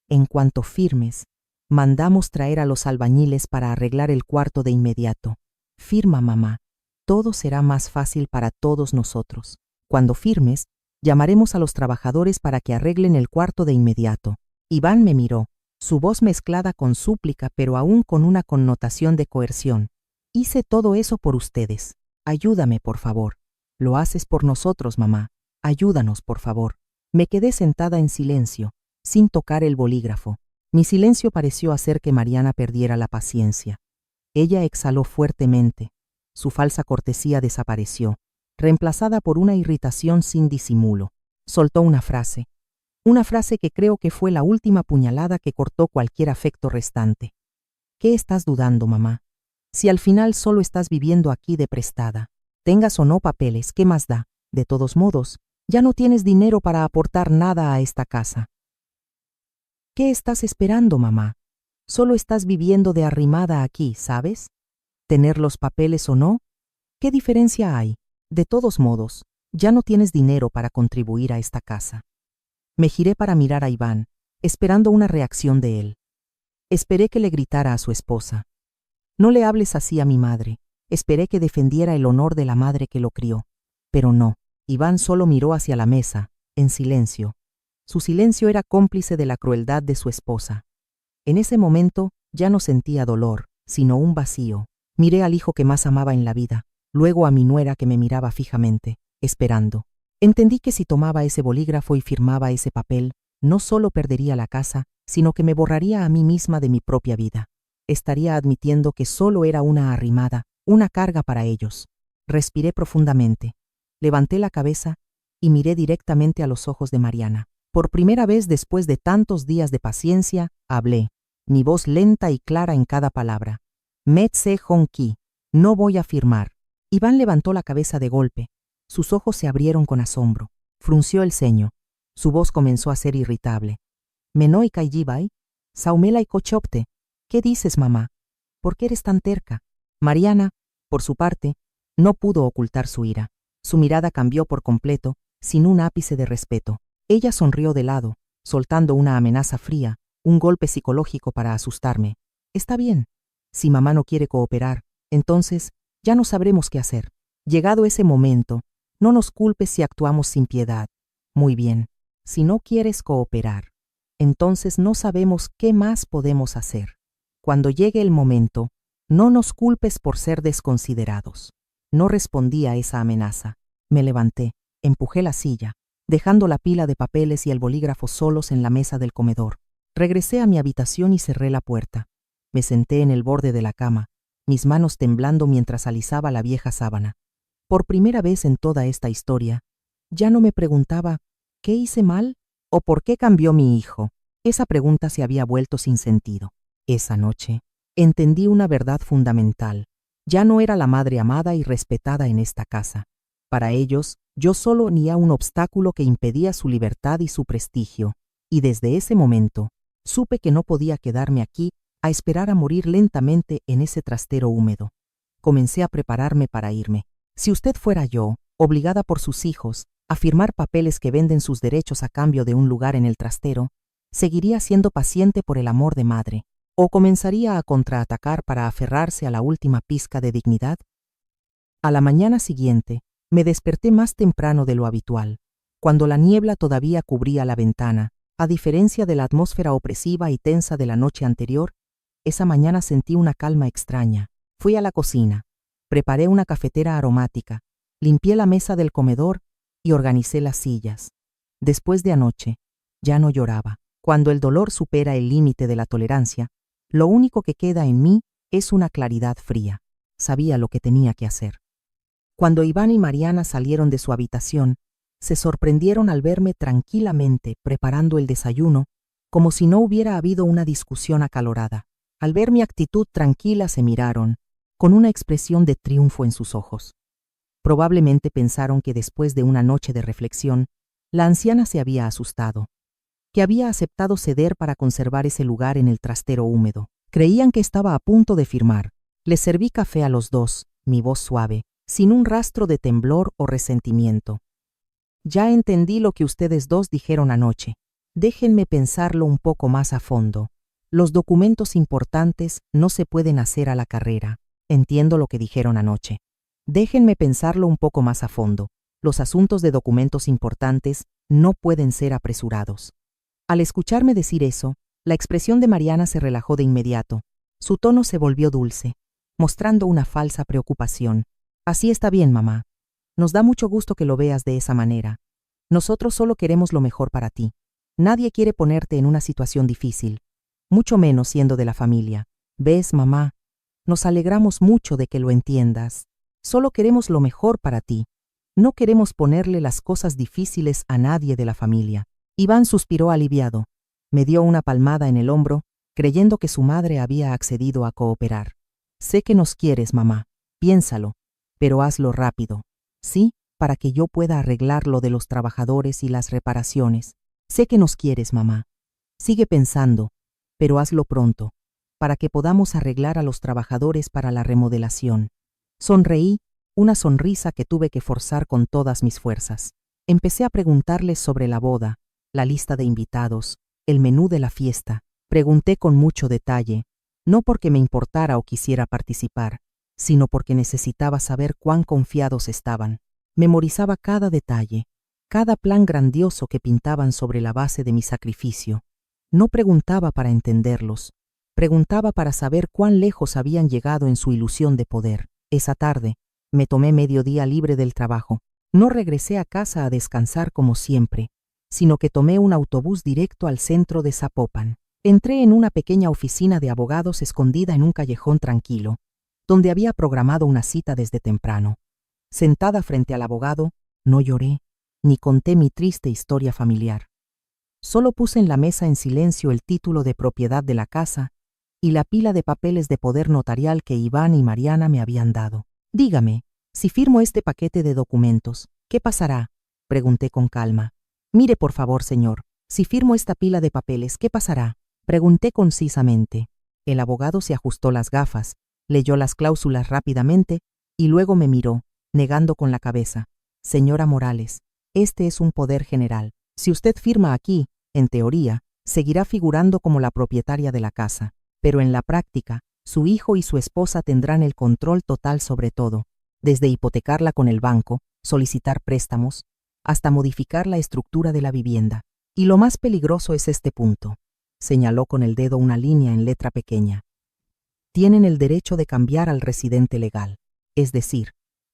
en cuanto firmes, mandamos traer a los albañiles para arreglar el cuarto de inmediato. Firma, mamá, todo será más fácil para todos nosotros. Cuando firmes, llamaremos a los trabajadores para que arreglen el cuarto de inmediato». Iván me miró, su voz mezclada con súplica pero aún con una connotación de coerción. «Hice todo eso por ustedes. Ayúdame, por favor. Lo haces por nosotros, mamá. Ayúdanos, por favor». Me quedé sentada en silencio, sin tocar el bolígrafo. Mi silencio pareció hacer que Mariana perdiera la paciencia. Ella exhaló fuertemente. Su falsa cortesía desapareció, reemplazada por una irritación sin disimulo. Soltó una frase que creo que fue la última puñalada que cortó cualquier afecto restante. ¿Qué estás dudando, mamá? Si al final solo estás viviendo aquí de prestada. Tengas o no papeles, ¿qué más da? De todos modos, ya no tienes dinero para aportar nada a esta casa. ¿Qué estás esperando, mamá? Solo estás viviendo de arrimada aquí, ¿sabes? Tener los papeles o no, ¿qué diferencia hay? De todos modos, ya no tienes dinero para contribuir a esta casa. Me giré para mirar a Iván, esperando una reacción de él. Esperé que le gritara a su esposa: «No le hables así a mi madre». Esperé que defendiera el honor de la madre que lo crió. Pero no, Iván solo miró hacia la mesa, en silencio. Su silencio era cómplice de la crueldad de su esposa. En ese momento ya no sentía dolor, sino un vacío. Miré al hijo que más amaba en la vida, luego a mi nuera que me miraba fijamente, esperando. Entendí que si tomaba ese bolígrafo y firmaba ese papel, no solo perdería la casa, sino que me borraría a mí misma de mi propia vida. Estaría admitiendo que solo era una arrimada, una carga para ellos. Respiré profundamente, levanté la cabeza y miré directamente a los ojos de Mariana. Por primera vez después de tantos días de paciencia, hablé, mi voz lenta y clara en cada palabra. Metse Honki, no voy a firmar. Iván levantó la cabeza de golpe. Sus ojos se abrieron con asombro. Frunció el ceño. Su voz comenzó a ser irritable. Menoi Kaijibai, Saumela y Cochopte. ¿Qué dices, mamá? ¿Por qué eres tan terca? Mariana, por su parte, no pudo ocultar su ira. Su mirada cambió por completo, sin un ápice de respeto. Ella sonrió de lado, soltando una amenaza fría, un golpe psicológico para asustarme. Está bien. Si mamá no quiere cooperar, entonces ya no sabremos qué hacer. Llegado ese momento, no nos culpes si actuamos sin piedad. Muy bien. Si no quieres cooperar, entonces no sabemos qué más podemos hacer. Cuando llegue el momento, no nos culpes por ser desconsiderados. No respondí a esa amenaza. Me levanté, empujé la silla, dejando la pila de papeles y el bolígrafo solos en la mesa del comedor. Regresé a mi habitación y cerré la puerta. Me senté en el borde de la cama, mis manos temblando mientras alisaba la vieja sábana. Por primera vez en toda esta historia, ya no me preguntaba ¿qué hice mal? ¿O por qué cambió mi hijo? Esa pregunta se había vuelto sin sentido. Esa noche, entendí una verdad fundamental. Ya no era la madre amada y respetada en esta casa. Para ellos, yo solo unía un obstáculo que impedía su libertad y su prestigio. Y desde ese momento, supe que no podía quedarme aquí a esperar a morir lentamente en ese trastero húmedo. Comencé a prepararme para irme. Si usted fuera yo, obligada por sus hijos, a firmar papeles que venden sus derechos a cambio de un lugar en el trastero, seguiría siendo paciente por el amor de madre, o comenzaría a contraatacar para aferrarse a la última pizca de dignidad. A la mañana siguiente, me desperté más temprano de lo habitual, cuando la niebla todavía cubría la ventana. A diferencia de la atmósfera opresiva y tensa de la noche anterior, esa mañana sentí una calma extraña. Fui a la cocina, preparé una cafetera aromática, limpié la mesa del comedor y organicé las sillas. Después de anoche, ya no lloraba. Cuando el dolor supera el límite de la tolerancia, lo único que queda en mí es una claridad fría. Sabía lo que tenía que hacer. Cuando Iván y Mariana salieron de su habitación, se sorprendieron al verme tranquilamente preparando el desayuno, como si no hubiera habido una discusión acalorada. Al ver mi actitud tranquila se miraron, con una expresión de triunfo en sus ojos. Probablemente pensaron que después de una noche de reflexión, la anciana se había asustado, que había aceptado ceder para conservar ese lugar en el trastero húmedo. Creían que estaba a punto de firmar. Les serví café a los dos, mi voz suave, sin un rastro de temblor o resentimiento. Ya entendí lo que ustedes dos dijeron anoche. Déjenme pensarlo un poco más a fondo. Los documentos importantes no se pueden hacer a la carrera. Entiendo lo que dijeron anoche. Déjenme pensarlo un poco más a fondo. Los asuntos de documentos importantes no pueden ser apresurados. Al escucharme decir eso, la expresión de Mariana se relajó de inmediato. Su tono se volvió dulce, mostrando una falsa preocupación. Así está bien, mamá. Nos da mucho gusto que lo veas de esa manera. Nosotros solo queremos lo mejor para ti. Nadie quiere ponerte en una situación difícil, mucho menos siendo de la familia. ¿Ves, mamá? Nos alegramos mucho de que lo entiendas. Solo queremos lo mejor para ti. No queremos ponerle las cosas difíciles a nadie de la familia. Iván suspiró aliviado. Me dio una palmada en el hombro, creyendo que su madre había accedido a cooperar. Sé que nos quieres, mamá. Piénsalo, pero hazlo rápido. ¿Sí? Para que yo pueda arreglar lo de los trabajadores y las reparaciones. Sé que nos quieres, mamá. Sigue pensando, pero hazlo pronto, para que podamos arreglar a los trabajadores para la remodelación. Sonreí, una sonrisa que tuve que forzar con todas mis fuerzas. Empecé a preguntarles sobre la boda, la lista de invitados, el menú de la fiesta. Pregunté con mucho detalle, no porque me importara o quisiera participar, sino porque necesitaba saber cuán confiados estaban. Memorizaba cada detalle, cada plan grandioso que pintaban sobre la base de mi sacrificio. No preguntaba para entenderlos, preguntaba para saber cuán lejos habían llegado en su ilusión de poder. Esa tarde, me tomé medio día libre del trabajo. No regresé a casa a descansar como siempre, sino que tomé un autobús directo al centro de Zapopan. Entré en una pequeña oficina de abogados escondida en un callejón tranquilo, donde había programado una cita desde temprano. Sentada frente al abogado, no lloré, ni conté mi triste historia familiar. Solo puse en la mesa en silencio el título de propiedad de la casa y la pila de papeles de poder notarial que Iván y Mariana me habían dado. Dígame, si firmo este paquete de documentos, ¿qué pasará? Pregunté con calma. Mire, por favor, señor, si firmo esta pila de papeles, ¿qué pasará? Pregunté concisamente. El abogado se ajustó las gafas, leyó las cláusulas rápidamente y luego me miró, negando con la cabeza. Señora Morales, este es un poder general. Si usted firma aquí, en teoría, seguirá figurando como la propietaria de la casa, pero en la práctica, su hijo y su esposa tendrán el control total sobre todo, desde hipotecarla con el banco, solicitar préstamos, hasta modificar la estructura de la vivienda. Y lo más peligroso es este punto. Señaló con el dedo una línea en letra pequeña. Tienen el derecho de cambiar al residente legal, es decir,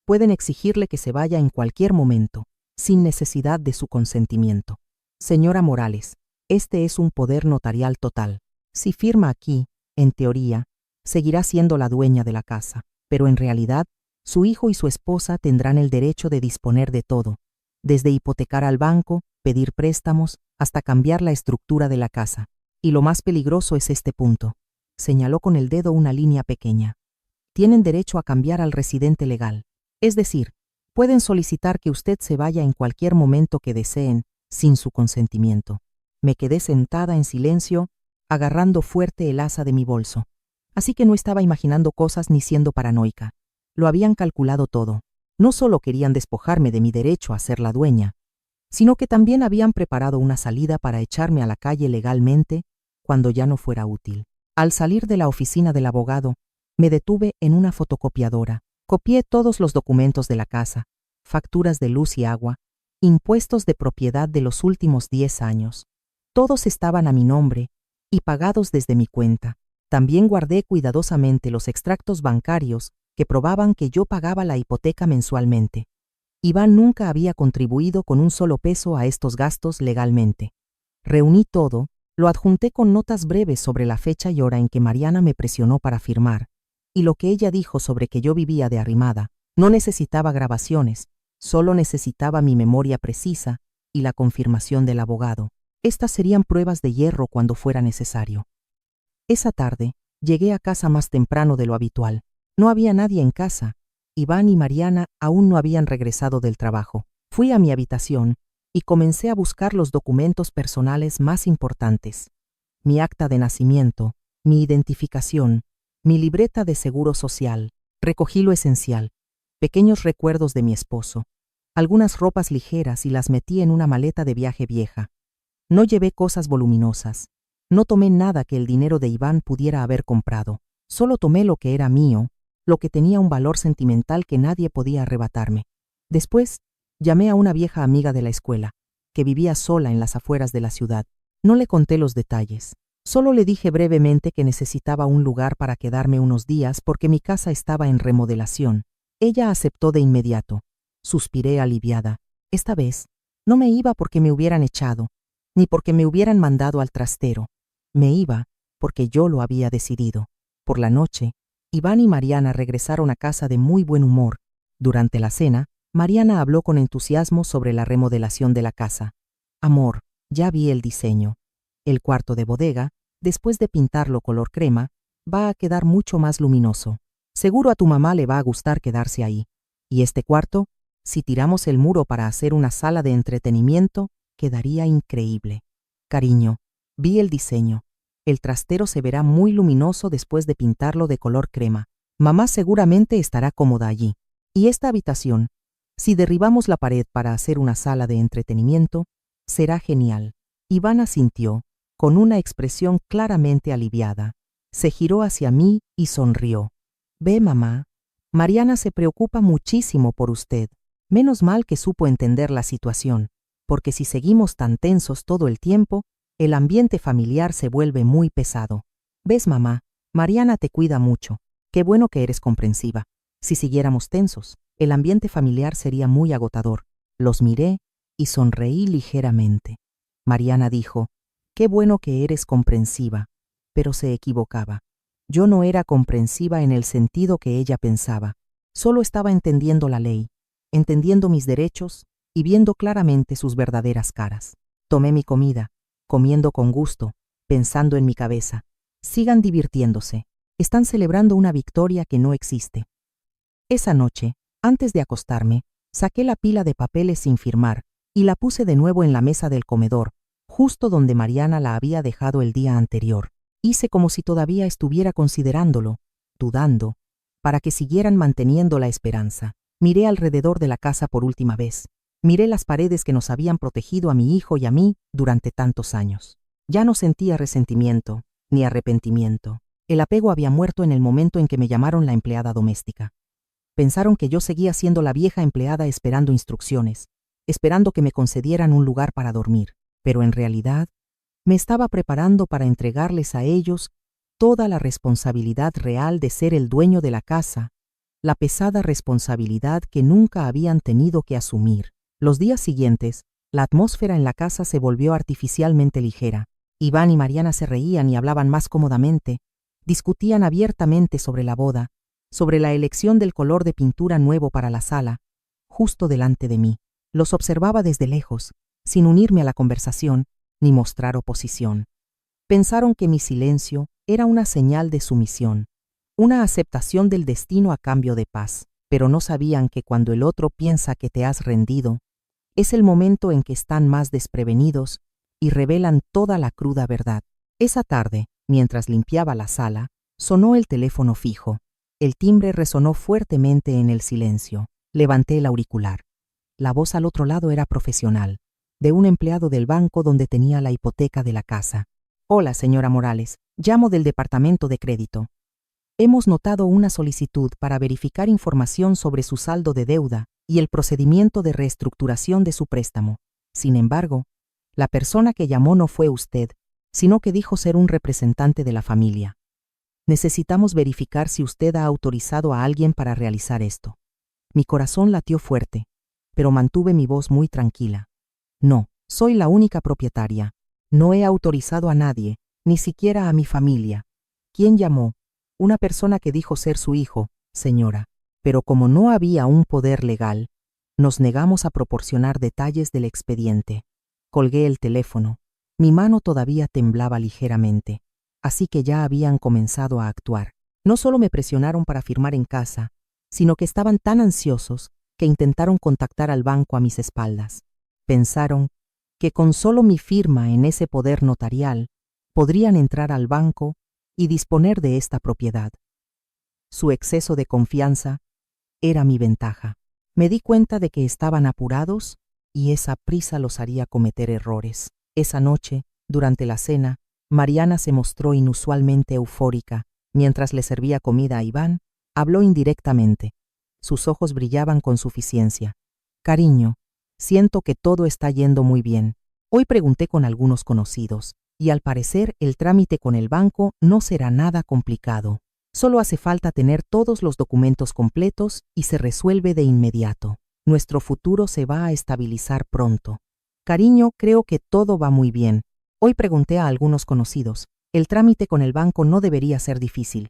pueden exigirle que se vaya en cualquier momento, sin necesidad de su consentimiento. Señora Morales, este es un poder notarial total. Si firma aquí, en teoría, seguirá siendo la dueña de la casa, pero en realidad, su hijo y su esposa tendrán el derecho de disponer de todo, desde hipotecar al banco, pedir préstamos, hasta cambiar la estructura de la casa. Y lo más peligroso es este punto. Señaló con el dedo una línea pequeña. Tienen derecho a cambiar al residente legal, es decir, pueden solicitar que usted se vaya en cualquier momento que deseen, sin su consentimiento. Me quedé sentada en silencio, agarrando fuerte el asa de mi bolso. Así que no estaba imaginando cosas ni siendo paranoica. Lo habían calculado todo. No solo querían despojarme de mi derecho a ser la dueña, sino que también habían preparado una salida para echarme a la calle legalmente cuando ya no fuera útil. Al salir de la oficina del abogado, me detuve en una fotocopiadora. Copié todos los documentos de la casa, facturas de luz y agua, impuestos de propiedad de los últimos 10 años. Todos estaban a mi nombre y pagados desde mi cuenta. También guardé cuidadosamente los extractos bancarios que probaban que yo pagaba la hipoteca mensualmente. Iván nunca había contribuido con un solo peso a estos gastos legalmente. Reuní todo, lo adjunté con notas breves sobre la fecha y hora en que Mariana me presionó para firmar, y lo que ella dijo sobre que yo vivía de arrimada. No necesitaba grabaciones, solo necesitaba mi memoria precisa y la confirmación del abogado. Estas serían pruebas de hierro cuando fuera necesario. Esa tarde, llegué a casa más temprano de lo habitual. No había nadie en casa. Iván y Mariana aún no habían regresado del trabajo. Fui a mi habitación y comencé a buscar los documentos personales más importantes. Mi acta de nacimiento, mi identificación, mi libreta de seguro social. Recogí lo esencial, pequeños recuerdos de mi esposo, algunas ropas ligeras y las metí en una maleta de viaje vieja. No llevé cosas voluminosas. No tomé nada que el dinero de Iván pudiera haber comprado. Solo tomé lo que era mío, lo que tenía un valor sentimental que nadie podía arrebatarme. Después, llamé a una vieja amiga de la escuela, que vivía sola en las afueras de la ciudad. No le conté los detalles. Solo le dije brevemente que necesitaba un lugar para quedarme unos días porque mi casa estaba en remodelación. Ella aceptó de inmediato. Suspiré aliviada. Esta vez, No me iba porque me hubieran echado, ni porque me hubieran mandado al trastero. Me iba porque yo lo había decidido. Por la noche, Iván y Mariana regresaron a casa de muy buen humor. Durante la cena, Mariana habló con entusiasmo sobre la remodelación de la casa. Amor, ya vi el diseño. El cuarto de bodega, después de pintarlo color crema, va a quedar mucho más luminoso. Seguro a tu mamá le va a gustar quedarse ahí. Y este cuarto, si tiramos el muro para hacer una sala de entretenimiento, quedaría increíble. Cariño, vi el diseño. El trastero se verá muy luminoso después de pintarlo de color crema. Mamá seguramente estará cómoda allí. Y esta habitación, si derribamos la pared para hacer una sala de entretenimiento, será genial. Iván asintió, con una expresión claramente aliviada. Se giró hacia mí y sonrió. Ve, mamá, Mariana se preocupa muchísimo por usted. Menos mal que supo entender la situación, porque si seguimos tan tensos todo el tiempo, el ambiente familiar se vuelve muy pesado. ¿Ves, mamá? Mariana te cuida mucho. Qué bueno que eres comprensiva. Si siguiéramos tensos, el ambiente familiar sería muy agotador. Los miré y sonreí ligeramente. Mariana dijo, qué bueno que eres comprensiva, pero se equivocaba. Yo no era comprensiva en el sentido que ella pensaba. Solo estaba entendiendo la ley, entendiendo mis derechos y viendo claramente sus verdaderas caras. Tomé mi comida, comiendo con gusto, pensando en mi cabeza. Sigan divirtiéndose. Están celebrando una victoria que no existe. Esa noche, antes de acostarme, saqué la pila de papeles sin firmar y la puse de nuevo en la mesa del comedor, justo donde Mariana la había dejado el día anterior. Hice como si todavía estuviera considerándolo, dudando, para que siguieran manteniendo la esperanza. Miré alrededor de la casa por última vez. Miré las paredes que nos habían protegido a mi hijo y a mí durante tantos años. Ya no sentía resentimiento, ni arrepentimiento. El apego había muerto en el momento en que me llamaron la empleada doméstica. Pensaron que yo seguía siendo la vieja empleada esperando instrucciones, esperando que me concedieran un lugar para dormir. Pero en realidad, me estaba preparando para entregarles a ellos toda la responsabilidad real de ser el dueño de la casa, la pesada responsabilidad que nunca habían tenido que asumir. Los días siguientes, la atmósfera en la casa se volvió artificialmente ligera. Iván y Mariana se reían y hablaban más cómodamente, discutían abiertamente sobre la boda, sobre la elección del color de pintura nuevo para la sala, justo delante de mí. Los observaba desde lejos, sin unirme a la conversación ni mostrar oposición. Pensaron que mi silencio era una señal de sumisión, una aceptación del destino a cambio de paz, pero no sabían que cuando el otro piensa que te has rendido, es el momento en que están más desprevenidos y revelan toda la cruda verdad. Esa tarde, mientras limpiaba la sala, sonó el teléfono fijo. El timbre resonó fuertemente en el silencio. Levanté el auricular. La voz al otro lado era profesional, de un empleado del banco donde tenía la hipoteca de la casa. Hola, señora Morales. Llamo del departamento de crédito. Hemos notado una solicitud para verificar información sobre su saldo de deuda y el procedimiento de reestructuración de su préstamo. Sin embargo, la persona que llamó no fue usted, sino que dijo ser un representante de la familia. Necesitamos verificar si usted ha autorizado a alguien para realizar esto. Mi corazón latió fuerte, pero mantuve mi voz muy tranquila. No, soy la única propietaria. No he autorizado a nadie, ni siquiera a mi familia. ¿Quién llamó? Una persona que dijo ser su hijo, señora. Pero como no había un poder legal, nos negamos a proporcionar detalles del expediente. Colgué el teléfono. Mi mano todavía temblaba ligeramente, así que ya habían comenzado a actuar. No solo me presionaron para firmar en casa, sino que estaban tan ansiosos que intentaron contactar al banco a mis espaldas. Pensaron que con solo mi firma en ese poder notarial, podrían entrar al banco y disponer de esta propiedad. Su exceso de confianza era mi ventaja. Me di cuenta de que estaban apurados y esa prisa los haría cometer errores. Esa noche, durante la cena, Mariana se mostró inusualmente eufórica. Mientras le servía comida a Iván, habló indirectamente. Sus ojos brillaban con suficiencia. Cariño, siento que todo está yendo muy bien. Hoy pregunté con algunos conocidos, y al parecer el trámite con el banco no será nada complicado. Solo hace falta tener todos los documentos completos y se resuelve de inmediato. Nuestro futuro se va a estabilizar pronto. Cariño, creo que todo va muy bien. Hoy pregunté a algunos conocidos. El trámite con el banco no debería ser difícil.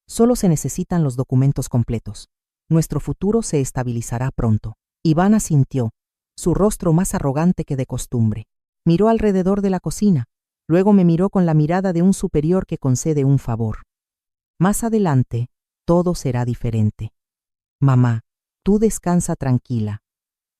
Solo se necesitan los documentos completos. Nuestro futuro se estabilizará pronto. Iván asintió, su rostro más arrogante que de costumbre. Miró alrededor de la cocina. Luego me miró con la mirada de un superior que concede un favor. Más adelante, todo será diferente. Mamá, tú descansa tranquila.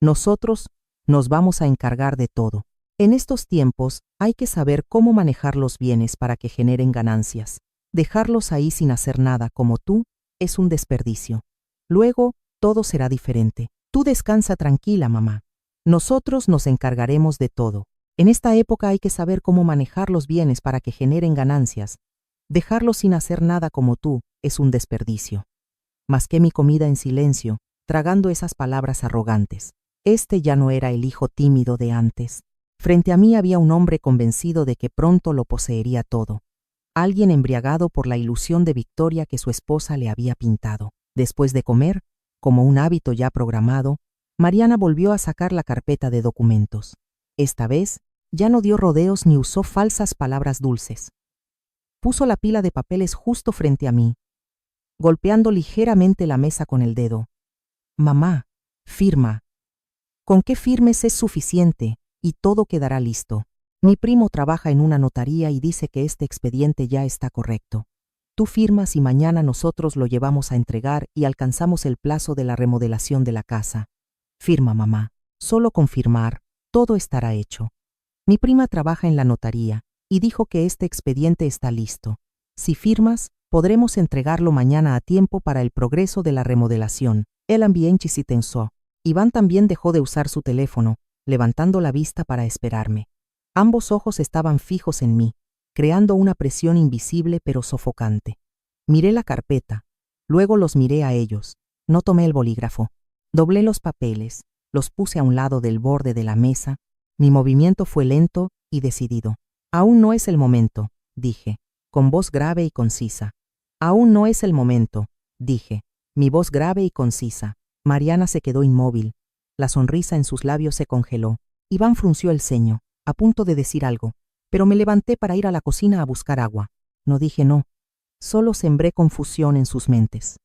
Nosotros nos vamos a encargar de todo. En estos tiempos hay que saber cómo manejar los bienes para que generen ganancias. Dejarlos ahí sin hacer nada como tú es un desperdicio. Luego, todo será diferente. Tú descansa tranquila, mamá. Nosotros nos encargaremos de todo. En esta época hay que saber cómo manejar los bienes para que generen ganancias. Dejarlos sin hacer nada como tú es un desperdicio. Masqué mi comida en silencio, tragando esas palabras arrogantes. Este ya no era el hijo tímido de antes. Frente a mí había un hombre convencido de que pronto lo poseería todo. Alguien embriagado por la ilusión de victoria que su esposa le había pintado. Después de comer, como un hábito ya programado, Mariana volvió a sacar la carpeta de documentos. Esta vez, ya no dio rodeos ni usó falsas palabras dulces. Puso la pila de papeles justo frente a mí, golpeando ligeramente la mesa con el dedo. Mamá, firma. Con que firmes es suficiente y todo quedará listo. Mi primo trabaja en una notaría y dice que este expediente ya está correcto. Tú firmas y mañana nosotros lo llevamos a entregar y alcanzamos el plazo de la remodelación de la casa. Firma, mamá. Solo con firmar, todo estará hecho. Mi prima trabaja en la notaría y dijo que este expediente está listo. Si firmas, podremos entregarlo mañana a tiempo para el progreso de la remodelación. El ambiente se tensó. Iván también dejó de usar su teléfono, levantando la vista para esperarme. Ambos ojos estaban fijos en mí, creando una presión invisible pero sofocante. Miré la carpeta, luego los miré a ellos. No tomé el bolígrafo. Doblé los papeles, los puse a un lado del borde de la mesa. Mi movimiento fue lento y decidido. Aún no es el momento, dije, con voz grave y concisa. Aún no es el momento, dije, mi voz grave y concisa. Mariana se quedó inmóvil. La sonrisa en sus labios se congeló. Iván frunció el ceño, a punto de decir algo, pero me levanté para ir a la cocina a buscar agua. No dije no, solo sembré confusión en sus mentes.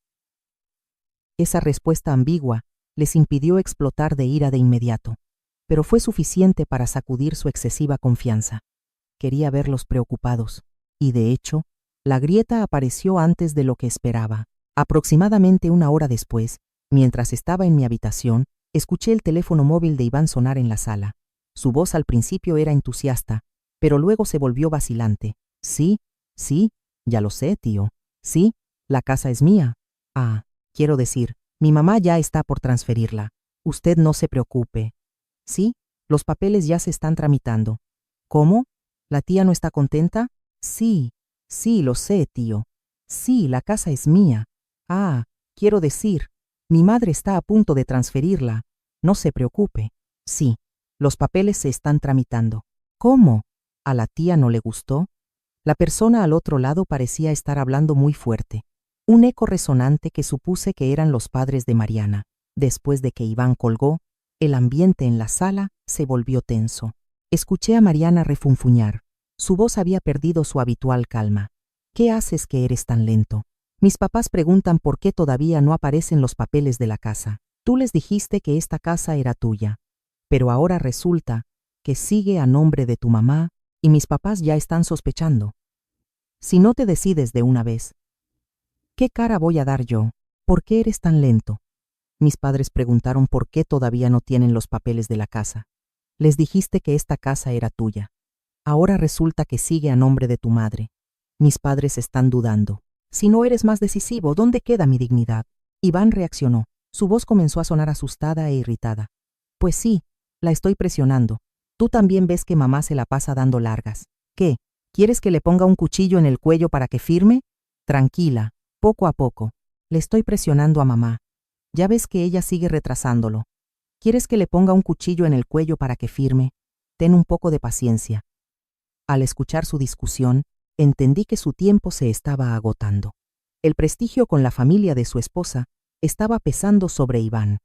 Esa respuesta ambigua les impidió explotar de ira de inmediato, pero fue suficiente para sacudir su excesiva confianza. Quería verlos preocupados, y de hecho, la grieta apareció antes de lo que esperaba. Aproximadamente una hora después, mientras estaba en mi habitación, escuché el teléfono móvil de Iván sonar en la sala. Su voz al principio era entusiasta, pero luego se volvió vacilante. Sí, ya lo sé, tío. Sí, la casa es mía. Ah, quiero decir, mi mamá ya está por transferirla. Usted no se preocupe. Sí, los papeles ya se están tramitando. ¿Cómo? ¿La tía no está contenta? Sí, lo sé, tío. Sí, la casa es mía. Ah, quiero decir, mi madre está a punto de transferirla. No se preocupe. Sí, los papeles se están tramitando. ¿Cómo? ¿A la tía no le gustó? La persona al otro lado parecía estar hablando muy fuerte. Un eco resonante que supuse que eran los padres de Mariana. Después de que Iván colgó, el ambiente en la sala se volvió tenso. Escuché a Mariana refunfuñar. Su voz había perdido su habitual calma. ¿Qué haces que eres tan lento? Mis papás preguntan por qué todavía no aparecen los papeles de la casa. Tú les dijiste que esta casa era tuya, pero ahora resulta que sigue a nombre de tu mamá y mis papás ya están sospechando. Si no te decides de una vez, ¿qué cara voy a dar yo? ¿Por qué eres tan lento? Mis padres preguntaron por qué todavía no tienen los papeles de la casa. Les dijiste que esta casa era tuya. Ahora resulta que sigue a nombre de tu madre. Mis padres están dudando. Si no eres más decisivo, ¿dónde queda mi dignidad? Iván reaccionó. Su voz comenzó a sonar asustada e irritada. Pues sí, la estoy presionando. Tú también ves que mamá se la pasa dando largas. ¿Qué? ¿Quieres que le ponga un cuchillo en el cuello para que firme? Tranquila, poco a poco. Le estoy presionando a mamá. Ya ves que ella sigue retrasándolo. ¿Quieres que le ponga un cuchillo en el cuello para que firme? Ten un poco de paciencia. Al escuchar su discusión, entendí que su tiempo se estaba agotando. El prestigio con la familia de su esposa estaba pesando sobre Iván.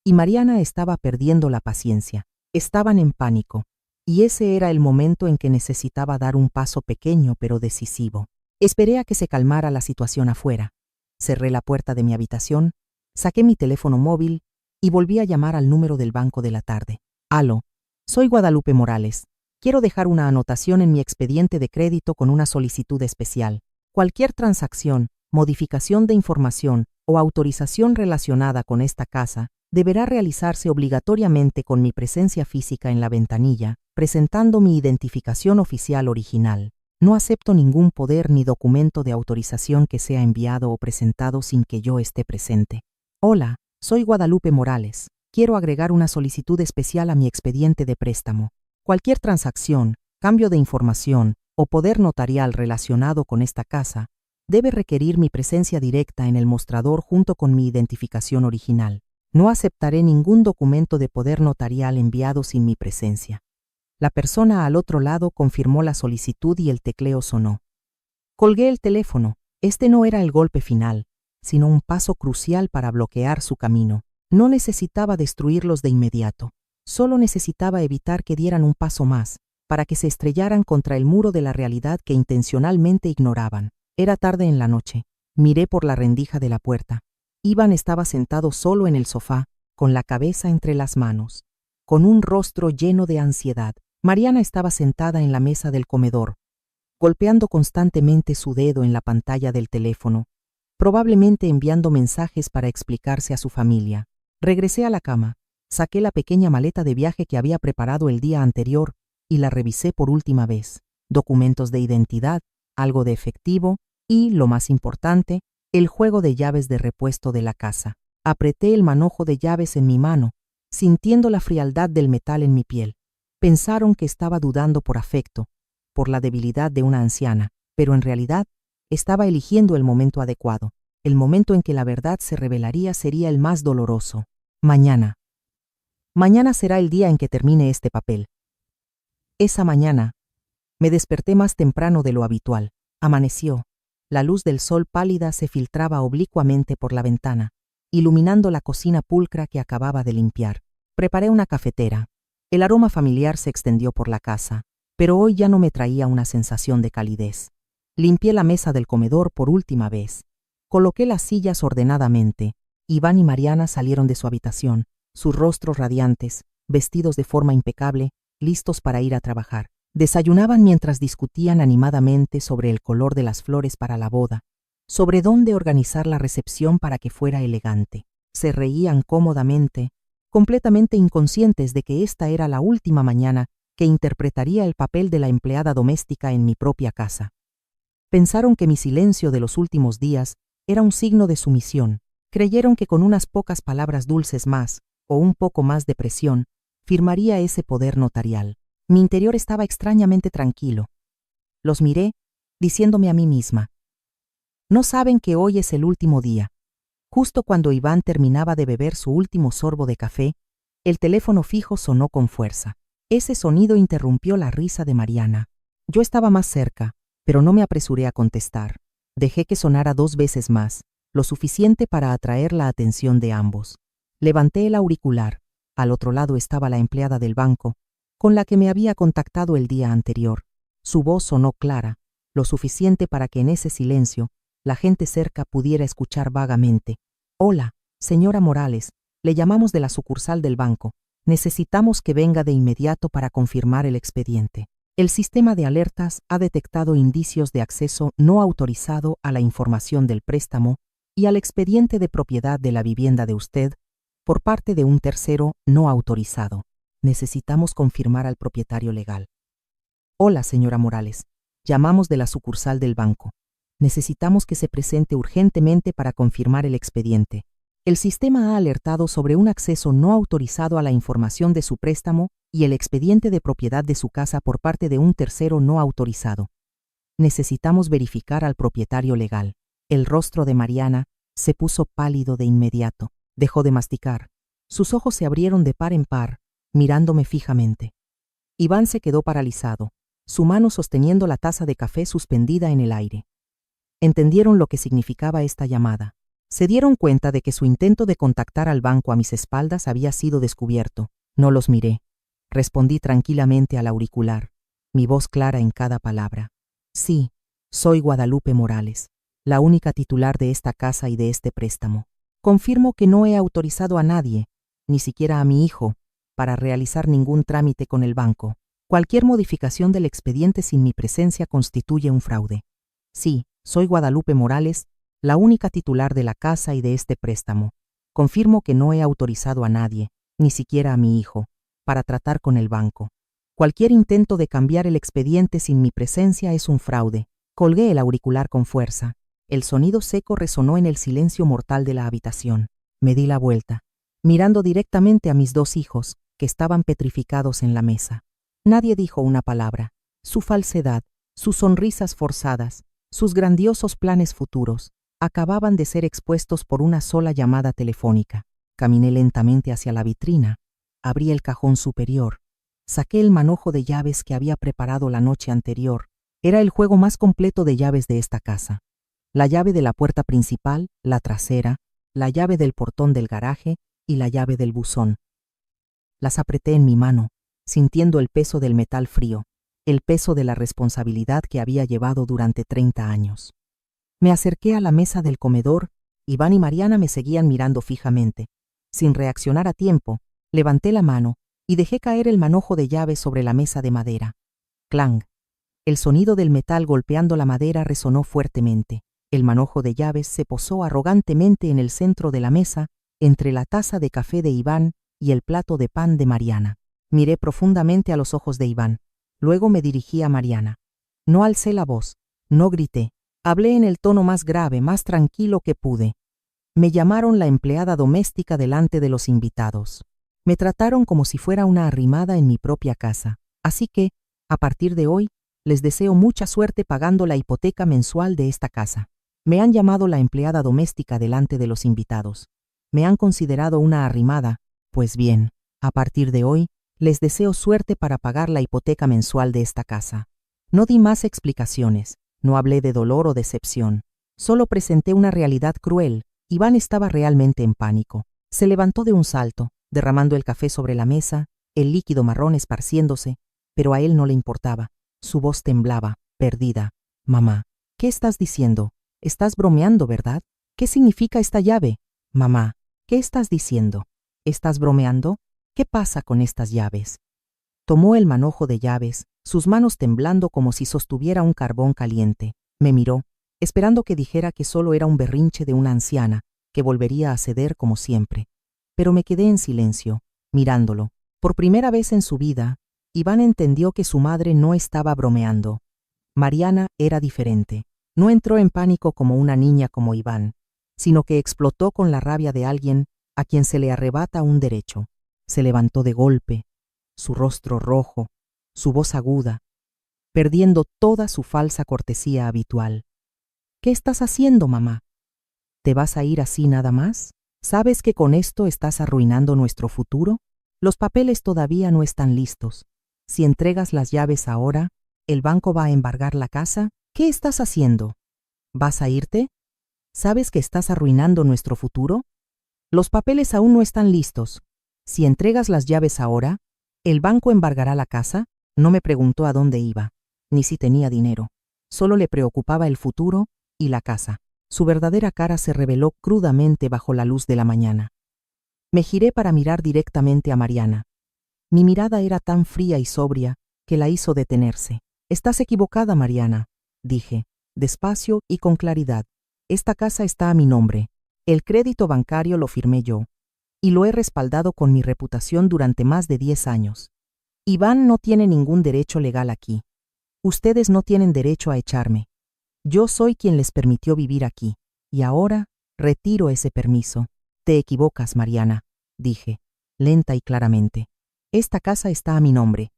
Y Mariana estaba perdiendo la paciencia. Estaban en pánico, y ese era el momento en que necesitaba dar un paso pequeño pero decisivo. Esperé a que se calmara la situación afuera. Cerré la puerta de mi habitación, saqué mi teléfono móvil y volví a llamar al número del banco de la tarde. Aló, soy Guadalupe Morales. Quiero dejar una anotación en mi expediente de crédito con una solicitud especial. Cualquier transacción, modificación de información o autorización relacionada con esta casa deberá realizarse obligatoriamente con mi presencia física en la ventanilla, presentando mi identificación oficial original. No acepto ningún poder ni documento de autorización que sea enviado o presentado sin que yo esté presente. Hola, soy Guadalupe Morales. Quiero agregar una solicitud especial a mi expediente de préstamo. Cualquier transacción, cambio de información o poder notarial relacionado con esta casa debe requerir mi presencia directa en el mostrador junto con mi identificación original. No aceptaré ningún documento de poder notarial enviado sin mi presencia. La persona al otro lado confirmó la solicitud y el tecleo sonó. Colgué el teléfono. Este no era el golpe final, sino un paso crucial para bloquear su camino. No necesitaba destruirlos de inmediato. Solo necesitaba evitar que dieran un paso más, para que se estrellaran contra el muro de la realidad que intencionalmente ignoraban. Era tarde en la noche. Miré por la rendija de la puerta. Iván estaba sentado solo en el sofá, con la cabeza entre las manos, con un rostro lleno de ansiedad. Mariana estaba sentada en la mesa del comedor, golpeando constantemente su dedo en la pantalla del teléfono, probablemente enviando mensajes para explicarse a su familia. Regresé a la cama, saqué la pequeña maleta de viaje que había preparado el día anterior y la revisé por última vez. Documentos de identidad, algo de efectivo y, lo más importante, el juego de llaves de repuesto de la casa. Apreté el manojo de llaves en mi mano, sintiendo la frialdad del metal en mi piel. Pensaron que estaba dudando por afecto, por la debilidad de una anciana, pero en realidad estaba eligiendo el momento adecuado. El momento en que la verdad se revelaría sería el más doloroso. Mañana. Mañana será el día en que termine este papel. Esa mañana, me desperté más temprano de lo habitual. Amaneció. La luz del sol pálida se filtraba oblicuamente por la ventana, iluminando la cocina pulcra que acababa de limpiar. Preparé una cafetera. El aroma familiar se extendió por la casa, pero hoy ya no me traía una sensación de calidez. Limpié la mesa del comedor por última vez. Coloqué las sillas ordenadamente. Iván y Mariana salieron de su habitación, sus rostros radiantes, vestidos de forma impecable, listos para ir a trabajar. Desayunaban mientras discutían animadamente sobre el color de las flores para la boda, sobre dónde organizar la recepción para que fuera elegante. Se reían cómodamente, completamente inconscientes de que esta era la última mañana que interpretaría el papel de la empleada doméstica en mi propia casa. Pensaron que mi silencio de los últimos días era un signo de sumisión. Creyeron que con unas pocas palabras dulces más, o un poco más de presión, firmaría ese poder notarial. Mi interior estaba extrañamente tranquilo. Los miré, diciéndome a mí misma: no saben que hoy es el último día. Justo cuando Iván terminaba de beber su último sorbo de café, el teléfono fijo sonó con fuerza. Ese sonido interrumpió la risa de Mariana. Yo estaba más cerca, pero no me apresuré a contestar. Dejé que sonara 2 veces más, lo suficiente para atraer la atención de ambos. Levanté el auricular. Al otro lado estaba la empleada del banco, con la que me había contactado el día anterior. Su voz sonó clara, lo suficiente para que en ese silencio la gente cerca pudiera escuchar vagamente. Hola, señora Morales, le llamamos de la sucursal del banco. Necesitamos que venga de inmediato para confirmar el expediente. El sistema de alertas ha detectado indicios de acceso no autorizado a la información del préstamo y al expediente de propiedad de la vivienda de usted por parte de un tercero no autorizado. Necesitamos confirmar al propietario legal. Hola, señora Morales. Llamamos de la sucursal del banco. Necesitamos que se presente urgentemente para confirmar el expediente. El sistema ha alertado sobre un acceso no autorizado a la información de su préstamo y el expediente de propiedad de su casa por parte de un tercero no autorizado. Necesitamos verificar al propietario legal. El rostro de Mariana se puso pálido de inmediato. Dejó de masticar. Sus ojos se abrieron de par en par, mirándome fijamente. Iván se quedó paralizado, su mano sosteniendo la taza de café suspendida en el aire. Entendieron lo que significaba esta llamada. Se dieron cuenta de que su intento de contactar al banco a mis espaldas había sido descubierto. No los miré. respondí tranquilamente al auricular, mi voz clara en cada palabra. Sí, soy Guadalupe Morales, la única titular de esta casa y de este préstamo. Confirmo que no he autorizado a nadie, ni siquiera a mi hijo, para realizar ningún trámite con el banco. Cualquier modificación del expediente sin mi presencia constituye un fraude. Sí, soy Guadalupe Morales, la única titular de la casa y de este préstamo. Confirmo que no he autorizado a nadie, ni siquiera a mi hijo, para tratar con el banco. Cualquier intento de cambiar el expediente sin mi presencia es un fraude. Colgué el auricular con fuerza. El sonido seco resonó en el silencio mortal de la habitación. Me di la vuelta, mirando directamente a mis dos hijos, que estaban petrificados en la mesa. Nadie dijo una palabra. Su falsedad, sus sonrisas forzadas, sus grandiosos planes futuros, acababan de ser expuestos por una sola llamada telefónica. Caminé lentamente hacia la vitrina, abrí el cajón superior, saqué el manojo de llaves que había preparado la noche anterior. Era el juego más completo de llaves de esta casa. La llave de la puerta principal, la trasera, la llave del portón del garaje y la llave del buzón. Las apreté en mi mano, sintiendo el peso del metal frío, el peso de la responsabilidad que había llevado durante 30 años. Me acerqué a la mesa del comedor. Iván y Mariana me seguían mirando fijamente. Sin reaccionar a tiempo, levanté la mano y dejé caer el manojo de llaves sobre la mesa de madera. Clang. El sonido del metal golpeando la madera resonó fuertemente. El manojo de llaves se posó arrogantemente en el centro de la mesa, entre la taza de café de Iván y el plato de pan de Mariana. Miré profundamente a los ojos de Iván. Luego me dirigí a Mariana. No alcé la voz, no grité. Hablé en el tono más grave, más tranquilo que pude. Me llamaron la empleada doméstica delante de los invitados. Me trataron como si fuera una arrimada en mi propia casa. Así que, a partir de hoy, les deseo mucha suerte pagando la hipoteca mensual de esta casa. Me han llamado la empleada doméstica delante de los invitados. Me han considerado una arrimada. Pues bien, a partir de hoy, les deseo suerte para pagar la hipoteca mensual de esta casa. No di más explicaciones, no hablé de dolor o decepción. Solo presenté una realidad cruel. Iván estaba realmente en pánico. Se levantó de un salto, derramando el café sobre la mesa, el líquido marrón esparciéndose, pero a él no le importaba. Su voz temblaba, perdida. Mamá, ¿qué estás diciendo? Estás bromeando, ¿verdad? ¿Qué significa esta llave? Mamá, ¿qué estás diciendo? ¿Estás bromeando? ¿Qué pasa con estas llaves? Tomó el manojo de llaves, sus manos temblando como si sostuviera un carbón caliente. Me miró, esperando que dijera que solo era un berrinche de una anciana, que volvería a ceder como siempre. Pero me quedé en silencio, mirándolo. Por primera vez en su vida, Iván entendió que su madre no estaba bromeando. Mariana era diferente. No entró en pánico como una niña como Iván, sino que explotó con la rabia de alguien a quien se le arrebata un derecho. Se levantó de golpe, su rostro rojo, su voz aguda, perdiendo toda su falsa cortesía habitual. ¿Qué estás haciendo, mamá? ¿Te vas a ir así nada más? ¿Sabes que con esto estás arruinando nuestro futuro? Los papeles todavía no están listos. Si entregas las llaves ahora, ¿el banco va a embargar la casa? ¿Qué estás haciendo? ¿Vas a irte? ¿Sabes que estás arruinando nuestro futuro? Los papeles aún no están listos. Si entregas las llaves ahora, ¿el banco embargará la casa? No me preguntó a dónde iba, ni si tenía dinero. Solo le preocupaba el futuro y la casa. Su verdadera cara se reveló crudamente bajo la luz de la mañana. Me giré para mirar directamente a Mariana. Mi mirada era tan fría y sobria que la hizo detenerse. Estás equivocada, Mariana, dije, despacio y con claridad. Esta casa está a mi nombre. El crédito bancario lo firmé yo, y lo he respaldado con mi reputación durante más de 10 años. Iván no tiene ningún derecho legal aquí. Ustedes no tienen derecho a echarme. Yo soy quien les permitió vivir aquí, y ahora retiro ese permiso. Te equivocas, Mariana, dije, lenta y claramente. Esta casa está a mi nombre.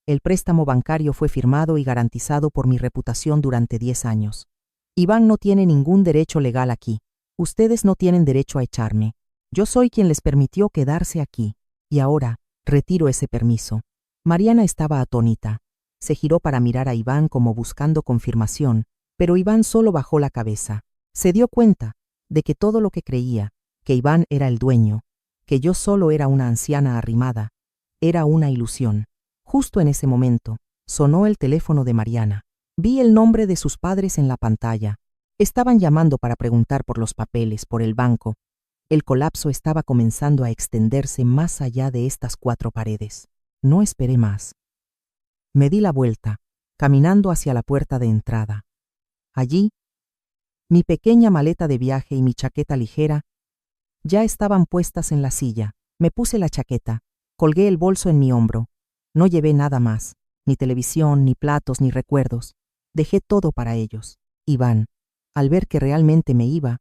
El préstamo bancario fue firmado y garantizado por mi reputación durante 10 años. Iván no tiene ningún derecho legal aquí. Ustedes no tienen derecho a echarme. Yo soy quien les permitió quedarse aquí, y ahora retiro ese permiso. Mariana estaba atónita. Se giró para mirar a Iván como buscando confirmación, pero Iván solo bajó la cabeza. Se dio cuenta de que todo lo que creía, que Iván era el dueño, que yo solo era una anciana arrimada, era una ilusión. Justo en ese momento, sonó el teléfono de Mariana. Vi el nombre de sus padres en la pantalla. Estaban llamando para preguntar por los papeles, por el banco. El colapso estaba comenzando a extenderse más allá de estas 4 paredes. No esperé más. Me di la vuelta, caminando hacia la puerta de entrada. Allí, mi pequeña maleta de viaje y mi chaqueta ligera ya estaban puestas en la silla. Me puse la chaqueta, colgué el bolso en mi hombro. No llevé nada más, ni televisión, ni platos, ni recuerdos. Dejé todo para ellos. Iván, al ver que realmente me iba,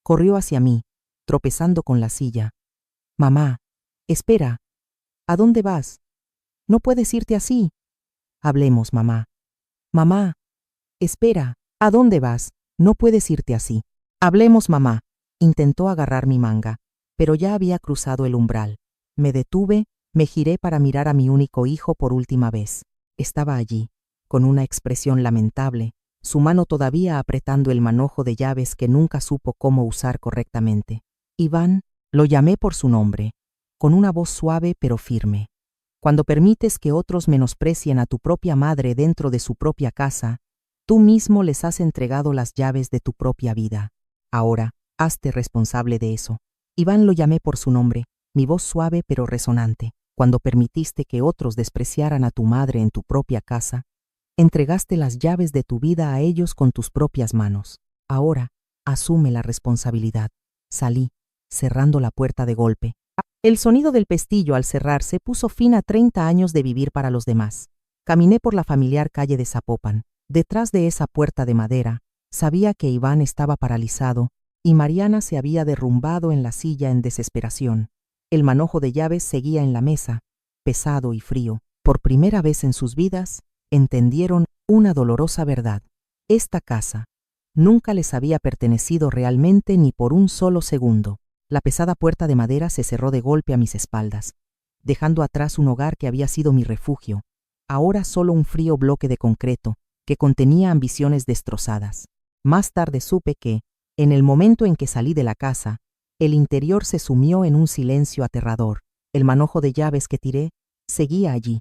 corrió hacia mí, tropezando con la silla. Mamá, espera. ¿A dónde vas? No puedes irte así. Hablemos, mamá. Mamá, espera. ¿A dónde vas? No puedes irte así. Hablemos, mamá. Intentó agarrar mi manga, pero ya había cruzado el umbral. Me detuve, me giré para mirar a mi único hijo por última vez. Estaba allí, con una expresión lamentable, su mano todavía apretando el manojo de llaves que nunca supo cómo usar correctamente. Iván, lo llamé por su nombre, con una voz suave pero firme. Cuando permites que otros menosprecien a tu propia madre dentro de su propia casa, tú mismo les has entregado las llaves de tu propia vida. Ahora, hazte responsable de eso. Iván, lo llamé por su nombre, mi voz suave pero resonante. Cuando permitiste que otros despreciaran a tu madre en tu propia casa, entregaste las llaves de tu vida a ellos con tus propias manos. Ahora, asume la responsabilidad. Salí, cerrando la puerta de golpe. El sonido del pestillo al cerrarse puso fin a 30 años de vivir para los demás. Caminé por la familiar calle de Zapopan. Detrás de esa puerta de madera, sabía que Iván estaba paralizado y Mariana se había derrumbado en la silla en desesperación. El manojo de llaves seguía en la mesa, pesado y frío. Por primera vez en sus vidas, entendieron una dolorosa verdad. Esta casa nunca les había pertenecido realmente ni por un solo segundo. La pesada puerta de madera se cerró de golpe a mis espaldas, dejando atrás un hogar que había sido mi refugio, ahora solo un frío bloque de concreto que contenía ambiciones destrozadas. Más tarde supe que, en el momento en que salí de la casa, el interior se sumió en un silencio aterrador. El manojo de llaves que tiré seguía allí,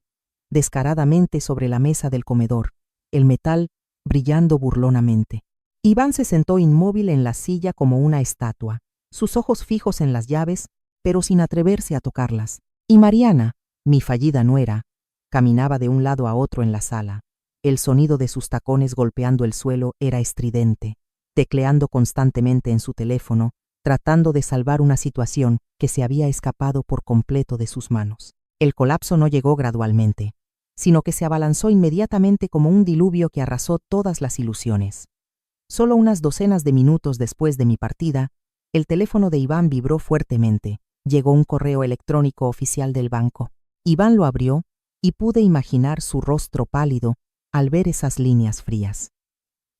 descaradamente sobre la mesa del comedor, el metal brillando burlonamente. Iván se sentó inmóvil en la silla como una estatua, sus ojos fijos en las llaves, pero sin atreverse a tocarlas. Y Mariana, mi fallida nuera, caminaba de un lado a otro en la sala. El sonido de sus tacones golpeando el suelo era estridente, tecleando constantemente en su teléfono, tratando de salvar una situación que se había escapado por completo de sus manos. El colapso no llegó gradualmente, sino que se abalanzó inmediatamente como un diluvio que arrasó todas las ilusiones. Solo unas docenas de minutos después de mi partida, el teléfono de Iván vibró fuertemente. Llegó un correo electrónico oficial del banco. Iván lo abrió y pude imaginar su rostro pálido al ver esas líneas frías.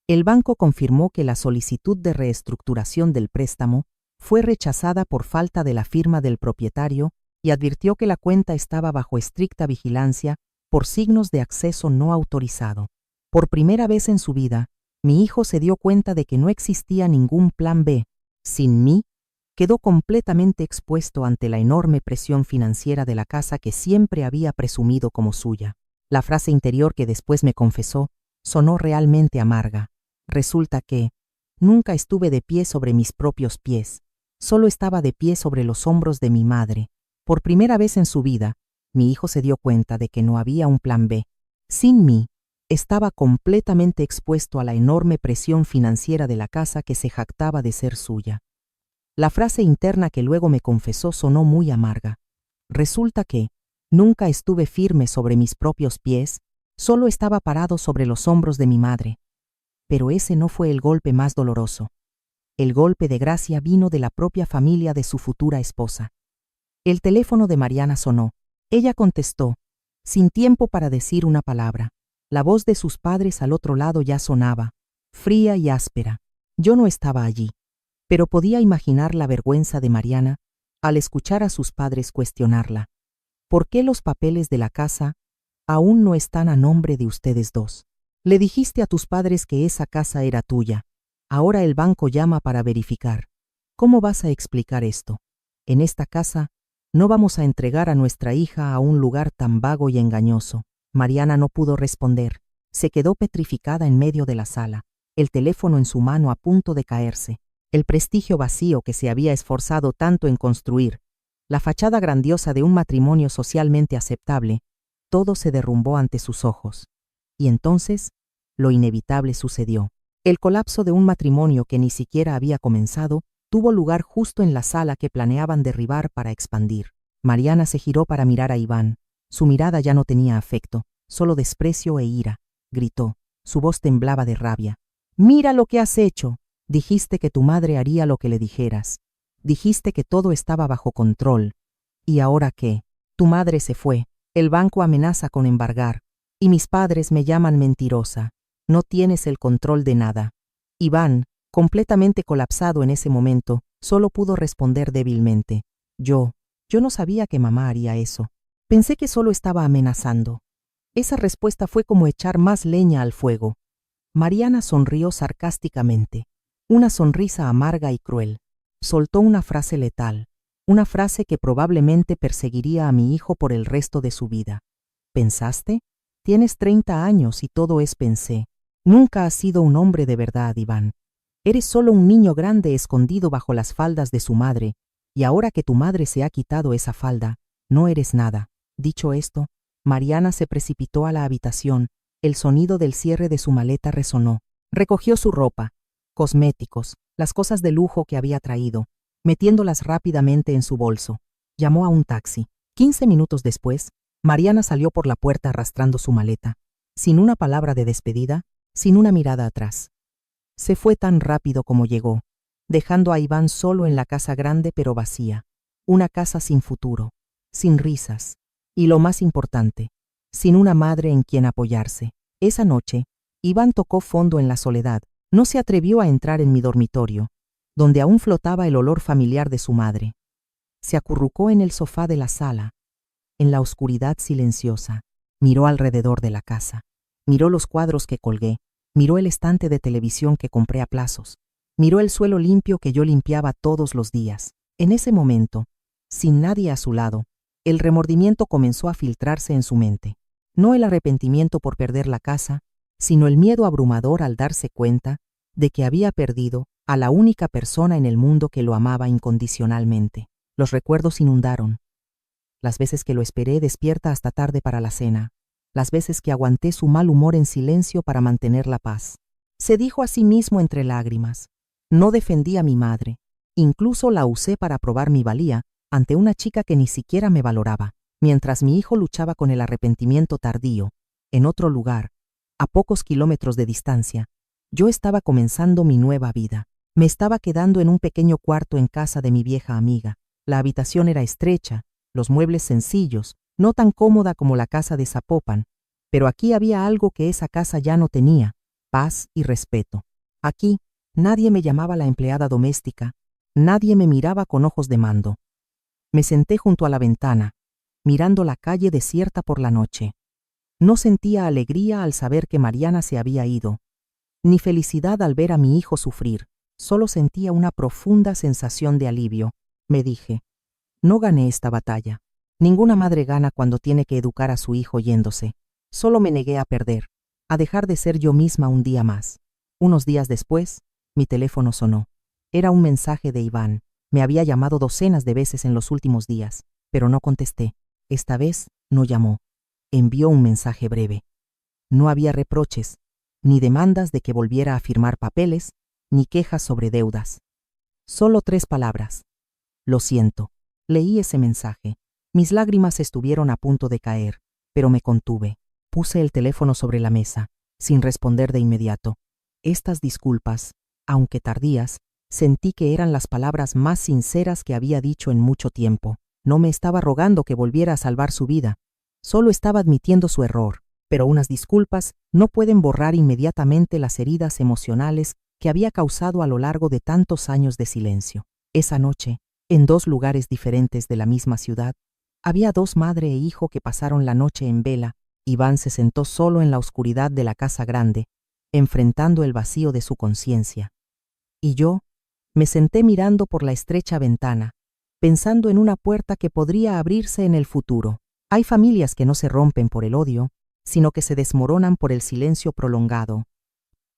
El banco confirmó que la solicitud de reestructuración del préstamo fue rechazada por falta de la firma del propietario y advirtió que la cuenta estaba bajo estricta vigilancia por signos de acceso no autorizado. Por primera vez en su vida, mi hijo se dio cuenta de que no existía ningún plan B. Sin mí, quedó completamente expuesto ante la enorme presión financiera de la casa que siempre había presumido como suya. La frase interior que después me confesó sonó realmente amarga. Resulta que nunca estuve de pie sobre mis propios pies, solo estaba de pie sobre los hombros de mi madre. Por primera vez en su vida, mi hijo se dio cuenta de que no había un plan B. Sin mí, estaba completamente expuesto a la enorme presión financiera de la casa que se jactaba de ser suya. La frase interna que luego me confesó sonó muy amarga. Resulta que nunca estuve firme sobre mis propios pies, solo estaba parado sobre los hombros de mi madre. Pero ese no fue el golpe más doloroso. El golpe de gracia vino de la propia familia de su futura esposa. El teléfono de Mariana sonó. Ella contestó, sin tiempo para decir una palabra. La voz de sus padres al otro lado ya sonaba, fría y áspera. Yo no estaba allí, pero podía imaginar la vergüenza de Mariana al escuchar a sus padres cuestionarla. ¿Por qué los papeles de la casa aún no están a nombre de ustedes dos? Le dijiste a tus padres que esa casa era tuya. Ahora el banco llama para verificar. ¿Cómo vas a explicar esto? En esta casa no vamos a entregar a nuestra hija a un lugar tan vago y engañoso. Mariana no pudo responder. Se quedó petrificada en medio de la sala, el teléfono en su mano a punto de caerse, el prestigio vacío que se había esforzado tanto en construir, la fachada grandiosa de un matrimonio socialmente aceptable, todo se derrumbó ante sus ojos. Y entonces, lo inevitable sucedió. El colapso de un matrimonio que ni siquiera había comenzado tuvo lugar justo en la sala que planeaban derribar para expandir. Mariana se giró para mirar a Iván. Su mirada ya no tenía afecto, solo desprecio e ira. Gritó. Su voz temblaba de rabia. «¡Mira lo que has hecho! Dijiste que tu madre haría lo que le dijeras. Dijiste que todo estaba bajo control. ¿Y ahora qué? Tu madre se fue. El banco amenaza con embargar. Y mis padres me llaman mentirosa. No tienes el control de nada». Iván, completamente colapsado en ese momento, solo pudo responder débilmente. Yo no sabía que mamá haría eso. Pensé que solo estaba amenazando. Esa respuesta fue como echar más leña al fuego. Mariana sonrió sarcásticamente, una sonrisa amarga y cruel. Soltó una frase letal, una frase que probablemente perseguiría a mi hijo por el resto de su vida. ¿Pensaste? Tienes 30 años y todo es pensé. Nunca has sido un hombre de verdad, Iván. Eres solo un niño grande escondido bajo las faldas de su madre, y ahora que tu madre se ha quitado esa falda, no eres nada. Dicho esto, Mariana se precipitó a la habitación. El sonido del cierre de su maleta resonó. Recogió su ropa, cosméticos, las cosas de lujo que había traído, metiéndolas rápidamente en su bolso. Llamó a un taxi. 15 minutos después, Mariana salió por la puerta arrastrando su maleta, sin una palabra de despedida, sin una mirada atrás. Se fue tan rápido como llegó, dejando a Iván solo en la casa grande pero vacía, una casa sin futuro, sin risas, y lo más importante, sin una madre en quien apoyarse. Esa noche, Iván tocó fondo en la soledad. No se atrevió a entrar en mi dormitorio, donde aún flotaba el olor familiar de su madre. Se acurrucó en el sofá de la sala, en la oscuridad silenciosa. Miró alrededor de la casa. Miró los cuadros que colgué. Miró el estante de televisión que compré a plazos. Miró el suelo limpio que yo limpiaba todos los días. En ese momento, sin nadie a su lado, el remordimiento comenzó a filtrarse en su mente. No el arrepentimiento por perder la casa, sino el miedo abrumador al darse cuenta de que había perdido a la única persona en el mundo que lo amaba incondicionalmente. Los recuerdos inundaron. Las veces que lo esperé despierta hasta tarde para la cena. Las veces que aguanté su mal humor en silencio para mantener la paz. Se dijo a sí mismo entre lágrimas. No defendí a mi madre. Incluso la usé para probar mi valía ante una chica que ni siquiera me valoraba. Mientras mi hijo luchaba con el arrepentimiento tardío, en otro lugar, a pocos kilómetros de distancia, yo estaba comenzando mi nueva vida. Me estaba quedando en un pequeño cuarto en casa de mi vieja amiga. La habitación era estrecha, los muebles sencillos, no tan cómoda como la casa de Zapopan, pero aquí había algo que esa casa ya no tenía: paz y respeto. Aquí, nadie me llamaba la empleada doméstica, nadie me miraba con ojos de mando. Me senté junto a la ventana, mirando la calle desierta por la noche. No sentía alegría al saber que Mariana se había ido, ni felicidad al ver a mi hijo sufrir. Solo sentía una profunda sensación de alivio. Me dije, no gané esta batalla. Ninguna madre gana cuando tiene que educar a su hijo yéndose. Solo me negué a perder, a dejar de ser yo misma un día más. Unos días después, mi teléfono sonó. Era un mensaje de Iván. Me había llamado docenas de veces en los últimos días, pero no contesté. Esta vez no llamó. Envió un mensaje breve. No había reproches, ni demandas de que volviera a firmar papeles, ni quejas sobre deudas. Solo 3 palabras. Lo siento. Leí ese mensaje. Mis lágrimas estuvieron a punto de caer, pero me contuve. Puse el teléfono sobre la mesa, sin responder de inmediato. Estas disculpas, aunque tardías, sentí que eran las palabras más sinceras que había dicho en mucho tiempo. No me estaba rogando que volviera a salvar su vida, solo estaba admitiendo su error, pero unas disculpas no pueden borrar inmediatamente las heridas emocionales que había causado a lo largo de tantos años de silencio. Esa noche, en 2 lugares diferentes de la misma ciudad, había 2 madre e hijo que pasaron la noche en vela. Iván se sentó solo en la oscuridad de la casa grande, enfrentando el vacío de su conciencia. Y yo me senté mirando por la estrecha ventana, pensando en una puerta que podría abrirse en el futuro. Hay familias que no se rompen por el odio, sino que se desmoronan por el silencio prolongado.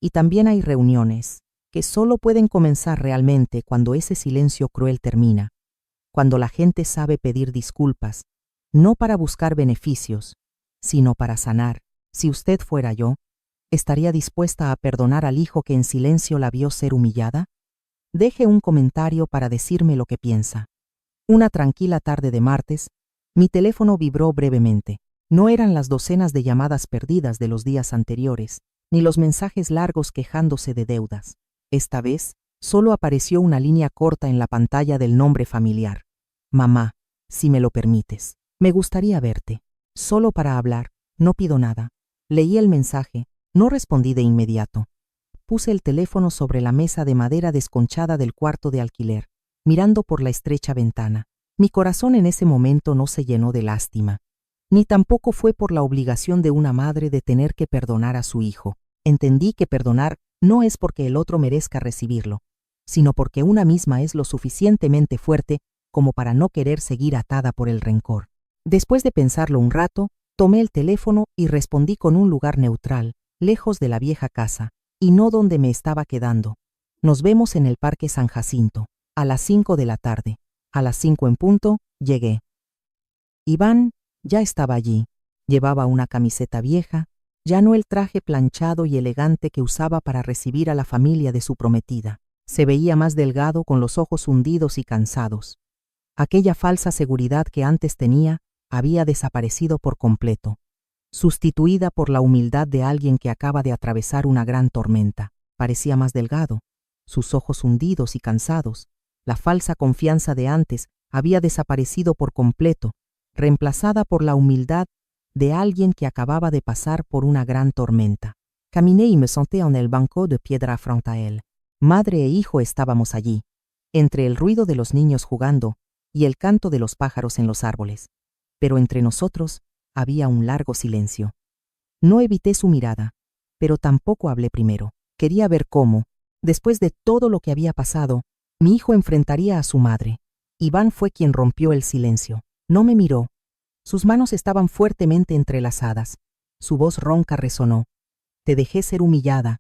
Y también hay reuniones que solo pueden comenzar realmente cuando ese silencio cruel termina, cuando la gente sabe pedir disculpas, no para buscar beneficios, sino para sanar. Si usted fuera yo, ¿estaría dispuesta a perdonar al hijo que en silencio la vio ser humillada? Deje un comentario para decirme lo que piensa. Una tranquila tarde de martes, mi teléfono vibró brevemente. No eran las docenas de llamadas perdidas de los días anteriores, ni los mensajes largos quejándose de deudas. Esta vez, solo apareció una línea corta en la pantalla del nombre familiar. Mamá, si me lo permites, me gustaría verte. Solo para hablar, no pido nada. Leí el mensaje, no respondí de inmediato. Puse el teléfono sobre la mesa de madera desconchada del cuarto de alquiler, mirando por la estrecha ventana. Mi corazón en ese momento no se llenó de lástima, ni tampoco fue por la obligación de una madre de tener que perdonar a su hijo. Entendí que perdonar no es porque el otro merezca recibirlo, sino porque una misma es lo suficientemente fuerte como para no querer seguir atada por el rencor. Después de pensarlo un rato, tomé el teléfono y respondí con un lugar neutral, lejos de la vieja casa, y no donde me estaba quedando. Nos vemos en el Parque San Jacinto, a las 5 de la tarde. A las 5 en punto, llegué. Iván ya estaba allí. Llevaba una camiseta vieja, ya no el traje planchado y elegante que usaba para recibir a la familia de su prometida. Se veía más delgado, con los ojos hundidos y cansados. Aquella falsa seguridad que antes tenía había desaparecido por completo, sustituida por la humildad de alguien que acaba de atravesar una gran tormenta. Parecía más delgado, sus ojos hundidos y cansados. La falsa confianza de antes había desaparecido por completo, reemplazada por la humildad de alguien que acababa de pasar por una gran tormenta. Caminé y me senté en el banco de piedra frente a él. Madre e hijo estábamos allí, entre el ruido de los niños jugando y el canto de los pájaros en los árboles. Pero entre nosotros había un largo silencio. No evité su mirada, pero tampoco hablé primero. Quería ver cómo, después de todo lo que había pasado, mi hijo enfrentaría a su madre. Iván fue quien rompió el silencio. No me miró. Sus manos estaban fuertemente entrelazadas. Su voz ronca resonó. Te dejé ser humillada,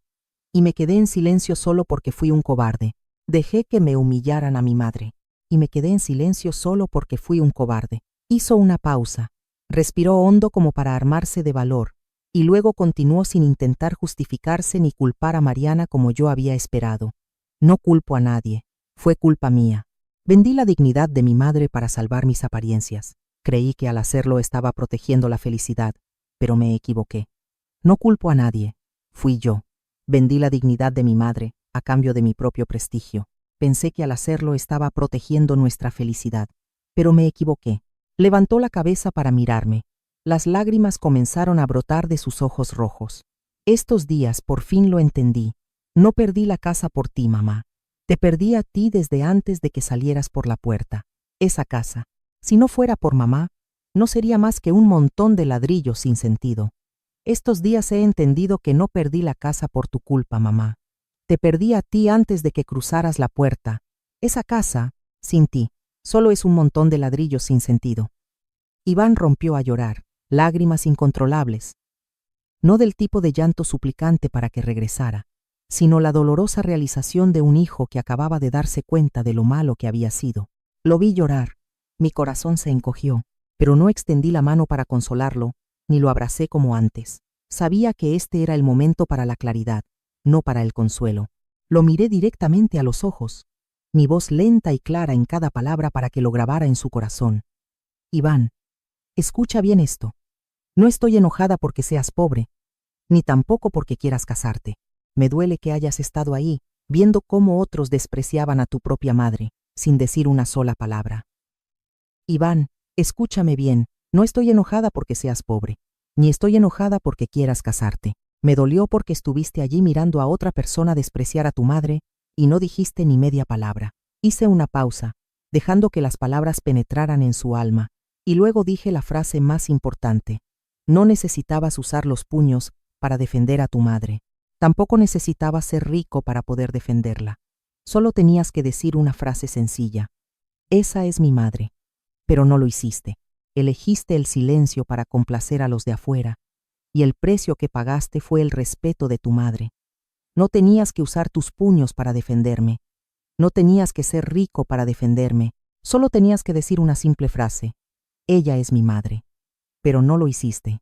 y me quedé en silencio solo porque fui un cobarde. Dejé que me humillaran a mi madre, y me quedé en silencio solo porque fui un cobarde. Hizo una pausa, respiró hondo como para armarse de valor, y luego continuó sin intentar justificarse ni culpar a Mariana como yo había esperado. No culpo a nadie, fue culpa mía. Vendí la dignidad de mi madre para salvar mis apariencias. Creí que al hacerlo estaba protegiendo la felicidad, pero me equivoqué. No culpo a nadie, fui yo. Vendí la dignidad de mi madre a cambio de mi propio prestigio. Pensé que al hacerlo estaba protegiendo nuestra felicidad, pero me equivoqué. Levantó la cabeza para mirarme. Las lágrimas comenzaron a brotar de sus ojos rojos. Estos días por fin lo entendí. No perdí la casa por ti, mamá. Te perdí a ti desde antes de que salieras por la puerta. Esa casa, si no fuera por mamá, no sería más que un montón de ladrillos sin sentido. Estos días he entendido que no perdí la casa por tu culpa, mamá. Te perdí a ti antes de que cruzaras la puerta. Esa casa, sin ti, solo es un montón de ladrillos sin sentido. Iván rompió a llorar, lágrimas incontrolables. No del tipo de llanto suplicante para que regresara, sino la dolorosa realización de un hijo que acababa de darse cuenta de lo malo que había sido. Lo vi llorar, mi corazón se encogió, pero no extendí la mano para consolarlo, ni lo abracé como antes. Sabía que este era el momento para la claridad, no para el consuelo. Lo miré directamente a los ojos, mi voz lenta y clara en cada palabra para que lo grabara en su corazón. Iván, escucha bien esto. No estoy enojada porque seas pobre, ni tampoco porque quieras casarte. Me duele que hayas estado ahí, viendo cómo otros despreciaban a tu propia madre, sin decir una sola palabra. Iván, escúchame bien, no estoy enojada porque seas pobre, ni estoy enojada porque quieras casarte. Me dolió porque estuviste allí mirando a otra persona despreciar a tu madre y no dijiste ni media palabra. Hice una pausa, dejando que las palabras penetraran en su alma, y luego dije la frase más importante. No necesitabas usar los puños para defender a tu madre. Tampoco necesitabas ser rico para poder defenderla. Solo tenías que decir una frase sencilla. Esa es mi madre. Pero no lo hiciste. Elegiste el silencio para complacer a los de afuera, y el precio que pagaste fue el respeto de tu madre. No tenías que usar tus puños para defenderme. No tenías que ser rico para defenderme. Solo tenías que decir una simple frase: ella es mi madre. Pero no lo hiciste.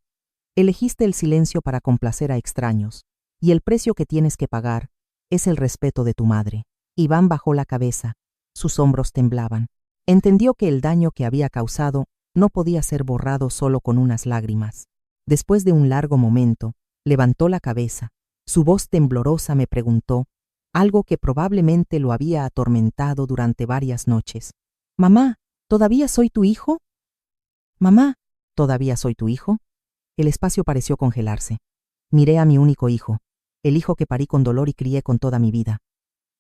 Elegiste el silencio para complacer a extraños, y el precio que tienes que pagar es el respeto de tu madre. Iván bajó la cabeza. Sus hombros temblaban. Entendió que el daño que había causado no podía ser borrado solo con unas lágrimas. Después de un largo momento, levantó la cabeza. Su voz temblorosa me preguntó algo que probablemente lo había atormentado durante varias noches. «Mamá, ¿todavía soy tu hijo? Mamá, ¿todavía soy tu hijo?» El espacio pareció congelarse. Miré a mi único hijo, el hijo que parí con dolor y crié con toda mi vida.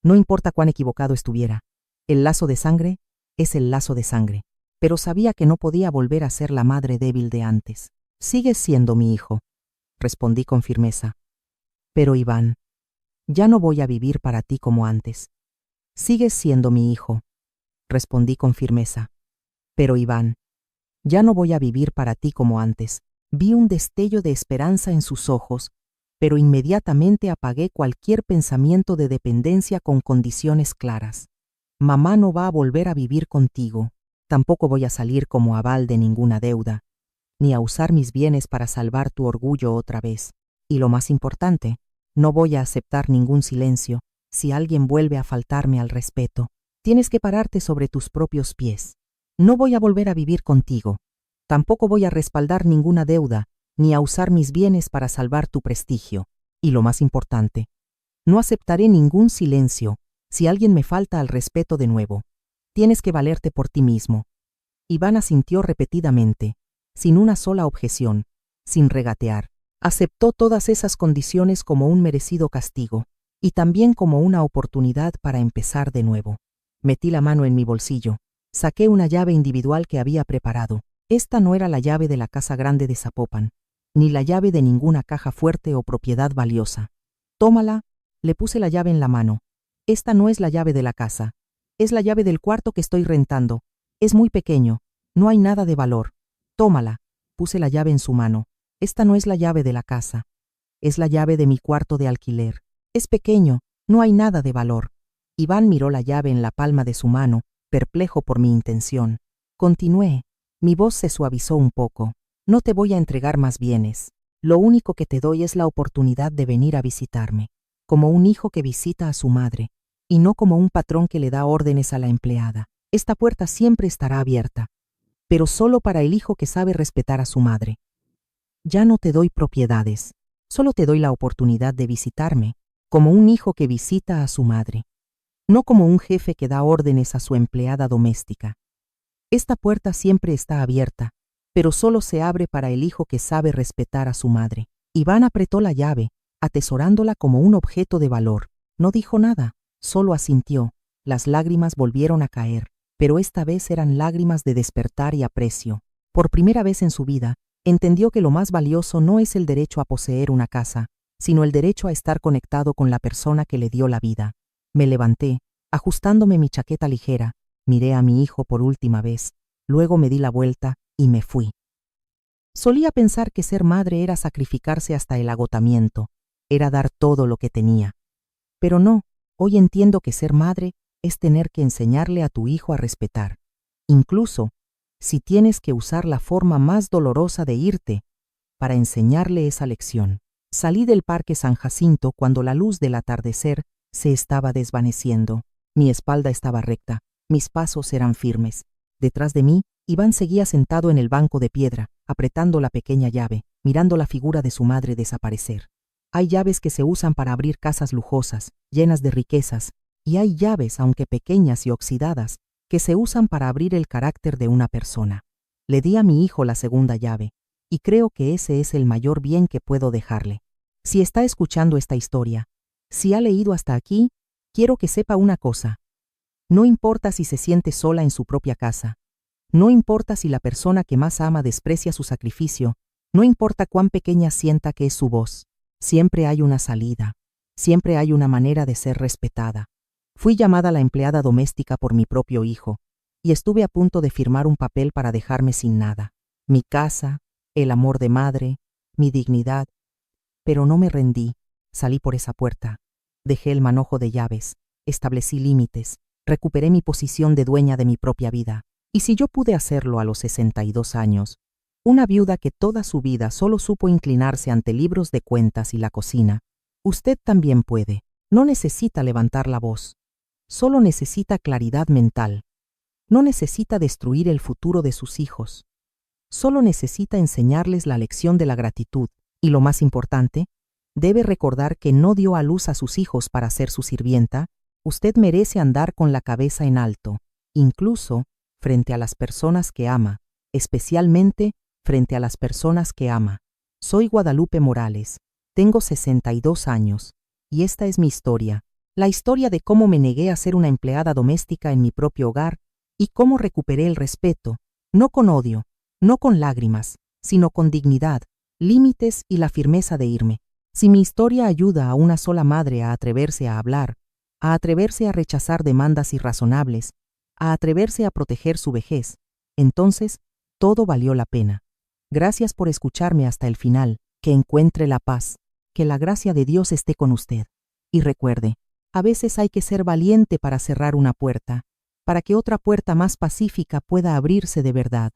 No importa cuán equivocado estuviera, el lazo de sangre es el lazo de sangre, pero sabía que no podía volver a ser la madre débil de antes. «Sigues siendo mi hijo», respondí con firmeza. «Pero Iván, ya no voy a vivir para ti como antes». «Sigues siendo mi hijo», respondí con firmeza. «Pero Iván, ya no voy a vivir para ti como antes». Vi un destello de esperanza en sus ojos, pero inmediatamente apagué cualquier pensamiento de dependencia con condiciones claras. «Mamá no va a volver a vivir contigo. Tampoco voy a salir como aval de ninguna deuda, ni a usar mis bienes para salvar tu orgullo otra vez. Y lo más importante, no voy a aceptar ningún silencio si alguien vuelve a faltarme al respeto. Tienes que pararte sobre tus propios pies. No voy a volver a vivir contigo. Tampoco voy a respaldar ninguna deuda, ni a usar mis bienes para salvar tu prestigio. Y lo más importante, no aceptaré ningún silencio si alguien me falta al respeto de nuevo. Tienes que valerte por ti mismo». Iván asintió repetidamente, sin una sola objeción, sin regatear. Aceptó todas esas condiciones como un merecido castigo, y también como una oportunidad para empezar de nuevo. Metí la mano en mi bolsillo, saqué una llave individual que había preparado. Esta no era la llave de la casa grande de Zapopan, ni la llave de ninguna caja fuerte o propiedad valiosa. «Tómala», le puse la llave en la mano. «Esta no es la llave de la casa. Es la llave del cuarto que estoy rentando. Es muy pequeño. No hay nada de valor. Tómala». Puse la llave en su mano. «Esta no es la llave de la casa. Es la llave de mi cuarto de alquiler. Es pequeño. No hay nada de valor». Iván miró la llave en la palma de su mano, perplejo por mi intención. Continué. Mi voz se suavizó un poco. «No te voy a entregar más bienes. Lo único que te doy es la oportunidad de venir a visitarme, como un hijo que visita a su madre, y no como un patrón que le da órdenes a la empleada. Esta puerta siempre estará abierta, pero solo para el hijo que sabe respetar a su madre. Ya no te doy propiedades, solo te doy la oportunidad de visitarme, como un hijo que visita a su madre, no como un jefe que da órdenes a su empleada doméstica. Esta puerta siempre está abierta, pero solo se abre para el hijo que sabe respetar a su madre». Iván apretó la llave, atesorándola como un objeto de valor. No dijo nada, solo asintió. Las lágrimas volvieron a caer, pero esta vez eran lágrimas de despertar y aprecio. Por primera vez en su vida, entendió que lo más valioso no es el derecho a poseer una casa, sino el derecho a estar conectado con la persona que le dio la vida. Me levanté, ajustándome mi chaqueta ligera. Miré a mi hijo por última vez, luego me di la vuelta y me fui. Solía pensar que ser madre era sacrificarse hasta el agotamiento, era dar todo lo que tenía. Pero no, hoy entiendo que ser madre es tener que enseñarle a tu hijo a respetar, incluso si tienes que usar la forma más dolorosa de irte para enseñarle esa lección. Salí del Parque San Jacinto cuando la luz del atardecer se estaba desvaneciendo. Mi espalda estaba recta. Mis pasos eran firmes. Detrás de mí, Iván seguía sentado en el banco de piedra, apretando la pequeña llave, mirando la figura de su madre desaparecer. Hay llaves que se usan para abrir casas lujosas, llenas de riquezas, y hay llaves, aunque pequeñas y oxidadas, que se usan para abrir el carácter de una persona. Le di a mi hijo la segunda llave, y creo que ese es el mayor bien que puedo dejarle. Si está escuchando esta historia, si ha leído hasta aquí, quiero que sepa una cosa. No importa si se siente sola en su propia casa, no importa si la persona que más ama desprecia su sacrificio, no importa cuán pequeña sienta que es su voz, siempre hay una salida, siempre hay una manera de ser respetada. Fui llamada la empleada doméstica por mi propio hijo, y estuve a punto de firmar un papel para dejarme sin nada. Mi casa, el amor de madre, mi dignidad. Pero no me rendí, salí por esa puerta. Dejé el manojo de llaves, establecí límites, recuperé mi posición de dueña de mi propia vida. Y si yo pude hacerlo a los 62 años, una viuda que toda su vida solo supo inclinarse ante libros de cuentas y la cocina, usted también puede. No necesita levantar la voz, solo necesita claridad mental. No necesita destruir el futuro de sus hijos, solo necesita enseñarles la lección de la gratitud. Y lo más importante, debe recordar que no dio a luz a sus hijos para ser su sirvienta. Usted merece andar con la cabeza en alto, incluso frente a las personas que ama, especialmente frente a las personas que ama. Soy Guadalupe Morales, tengo 62 años, y esta es mi historia, la historia de cómo me negué a ser una empleada doméstica en mi propio hogar y cómo recuperé el respeto, no con odio, no con lágrimas, sino con dignidad, límites y la firmeza de irme. Si mi historia ayuda a una sola madre a atreverse a hablar, a atreverse a rechazar demandas irrazonables, a atreverse a proteger su vejez, entonces todo valió la pena. Gracias por escucharme hasta el final, que encuentre la paz, que la gracia de Dios esté con usted. Y recuerde, a veces hay que ser valiente para cerrar una puerta, para que otra puerta más pacífica pueda abrirse de verdad.